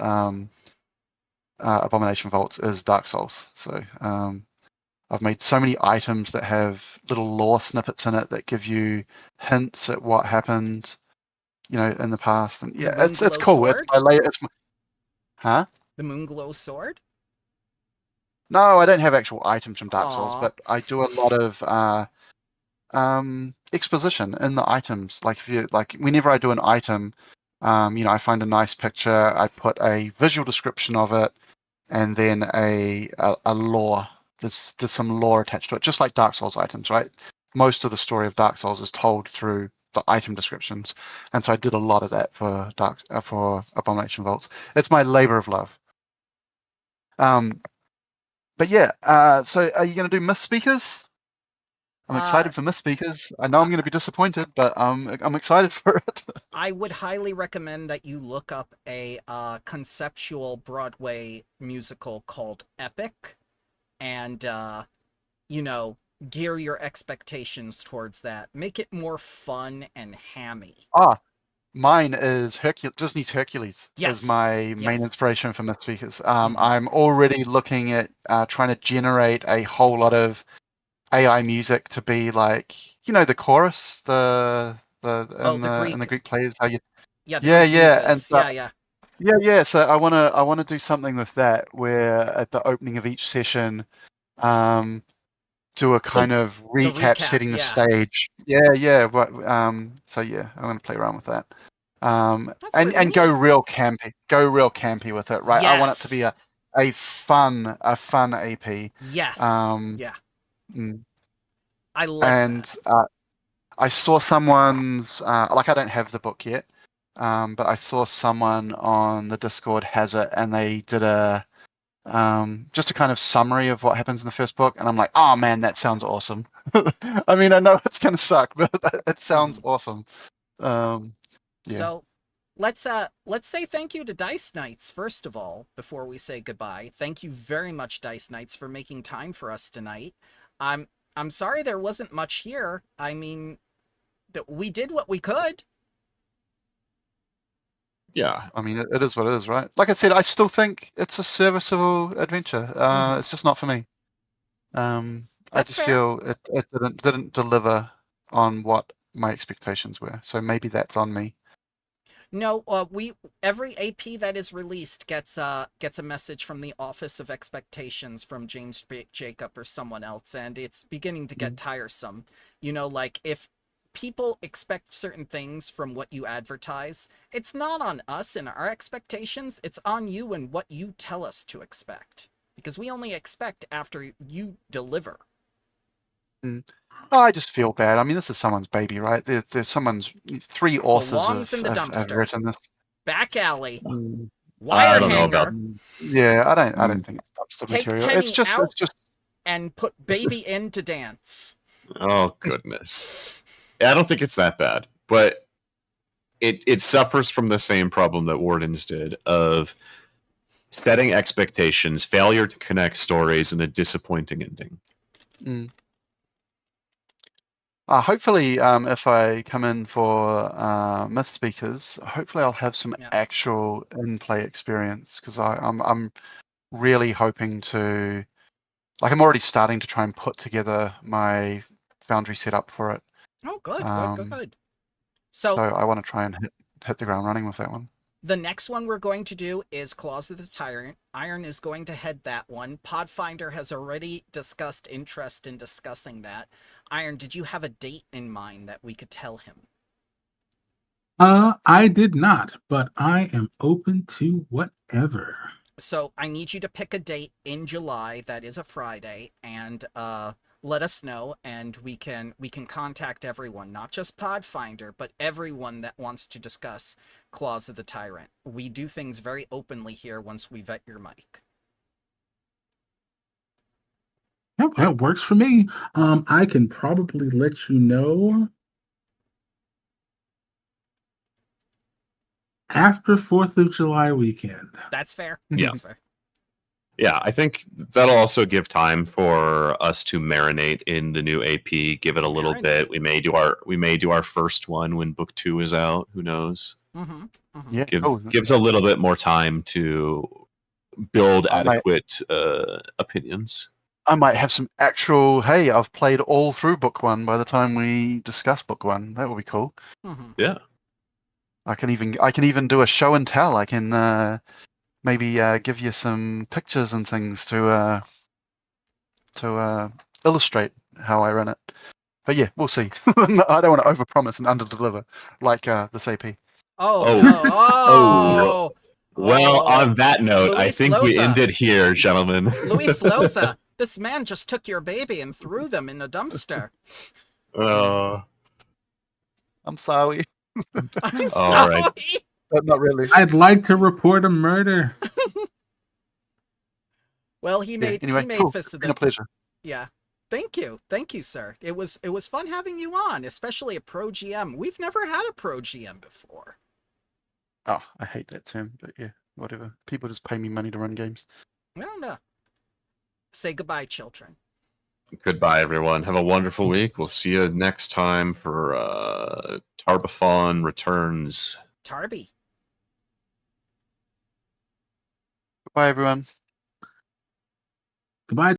Abomination Vaults is Dark Souls. So I've made so many items that have little lore snippets in it that give you hints at what happened, in the past. And yeah, it's cool. Sword? Huh? The Moonglow sword? No, I don't have actual items from Dark Souls, Aw. but I do a lot of exposition in the items. Like whenever I do an item, I find a nice picture, I put a visual description of it, and then a lore. There's some lore attached to it, just like Dark Souls items, right? Most of the story of Dark Souls is told through the item descriptions, and so I did a lot of that for for Abomination Vaults. It's my labor of love. But yeah, so are you going to do Myth Speakers? I'm excited for Myth Speakers. I know I'm going to be disappointed, but I'm excited for it. I would highly recommend that you look up a conceptual Broadway musical called Epic, and gear your expectations towards that. Make it more fun and hammy. Mine is Disney's Hercules. Yes. Is my main Yes. inspiration for Myth Speakers. I'm already looking at trying to generate a whole lot of AI music to be like, the chorus, in the Greek plays. How you? Yeah. And yeah. So I wanna do something with that, where at the opening of each session, do a kind of recap setting the stage. Yeah. But so yeah, I'm gonna play around with that. And go real campy with it, right? Yes. I want it to be a fun AP. Yes. Yeah. I like that. I saw someone's I don't have the book yet, but I saw someone on the Discord has it, and they did just a kind of summary of what happens in the first book, and I'm like, oh man, that sounds awesome. I mean, I know it's gonna suck, but it sounds awesome. Yeah. So let's say thank you to Diceknights first of all before we say goodbye. Thank you very much, Diceknights, for making time for us tonight. I'm sorry there wasn't much here. I mean, we did what we could. Yeah. I mean, it is what it is, right? Like I said, I still think it's a serviceable adventure. It's just not for me. I just feel it didn't deliver on what my expectations were. So maybe that's on me. No, every AP that is released gets a message from the Office of Expectations from James Jacob or someone else, and it's beginning to get tiresome. Like if people expect certain things from what you advertise, it's not on us and our expectations, it's on you and what you tell us to expect. Because we only expect after you deliver. I just feel bad. I mean, this is someone's baby, right? There's someone's 3 authors have written this. Back alley. I don't know about. Yeah, I don't think it's dumpster material. Penny it's just and put baby in to dance. Oh goodness. I don't think it's that bad, but it suffers from the same problem that Wardens did of setting expectations, failure to connect stories, and a disappointing ending. Hopefully, if I come in for Myth Speakers, hopefully I'll have some actual in-play experience, because I'm really hoping to, like, I'm already starting to try and put together my Foundry setup for it. Oh, good. So I want to try and hit the ground running with that one. The next one we're going to do is Claws of the Tyrant. Iron is going to head that one. Podfinder has already discussed interest in discussing that. Iron, did you have a date in mind that we could tell him? I did not, but I am open to whatever. So I need you to pick a date in July that is a Friday, and let us know, and we can contact everyone, not just Podfinder, but everyone that wants to discuss Claws of the Tyrant. We do things very openly here once we vet your mic. Yep, that works for me. I can probably let you know after 4th of July weekend. That's fair. Yeah. That's fair. Yeah, I think that'll also give time for us to marinate in the new AP. Give it a little bit. We may do our first one when book 2 is out. Who knows? Mm-hmm. Mm-hmm. Yeah. Gives a little bit more time to build adequate opinions. I might have some actual. Hey, I've played all through book 1 by the time we discuss book 1. That would be cool. Mm-hmm. Yeah. I can even do a show and tell. I can maybe give you some pictures and things to illustrate how I run it. But yeah, we'll see. I don't want to overpromise and underdeliver like this AP. Oh. Well, on that note, I Luis think Loza. we end it here, gentlemen. Luis Loza, this man just took your baby and threw them in a dumpster. I'm sorry. I'm All sorry. right. But not really. I'd like to report a murder. Well, he made cool. Fist of It's been a pleasure. Yeah. Thank you, sir. It was fun having you on, especially a pro GM. We've never had a pro GM before. Oh, I hate that term, but yeah, whatever. People just pay me money to run games. Well, no. Say goodbye, children. Goodbye, everyone. Have a wonderful week. We'll see you next time for Tarbathon Returns. Tarby. Goodbye, everyone. Goodbye.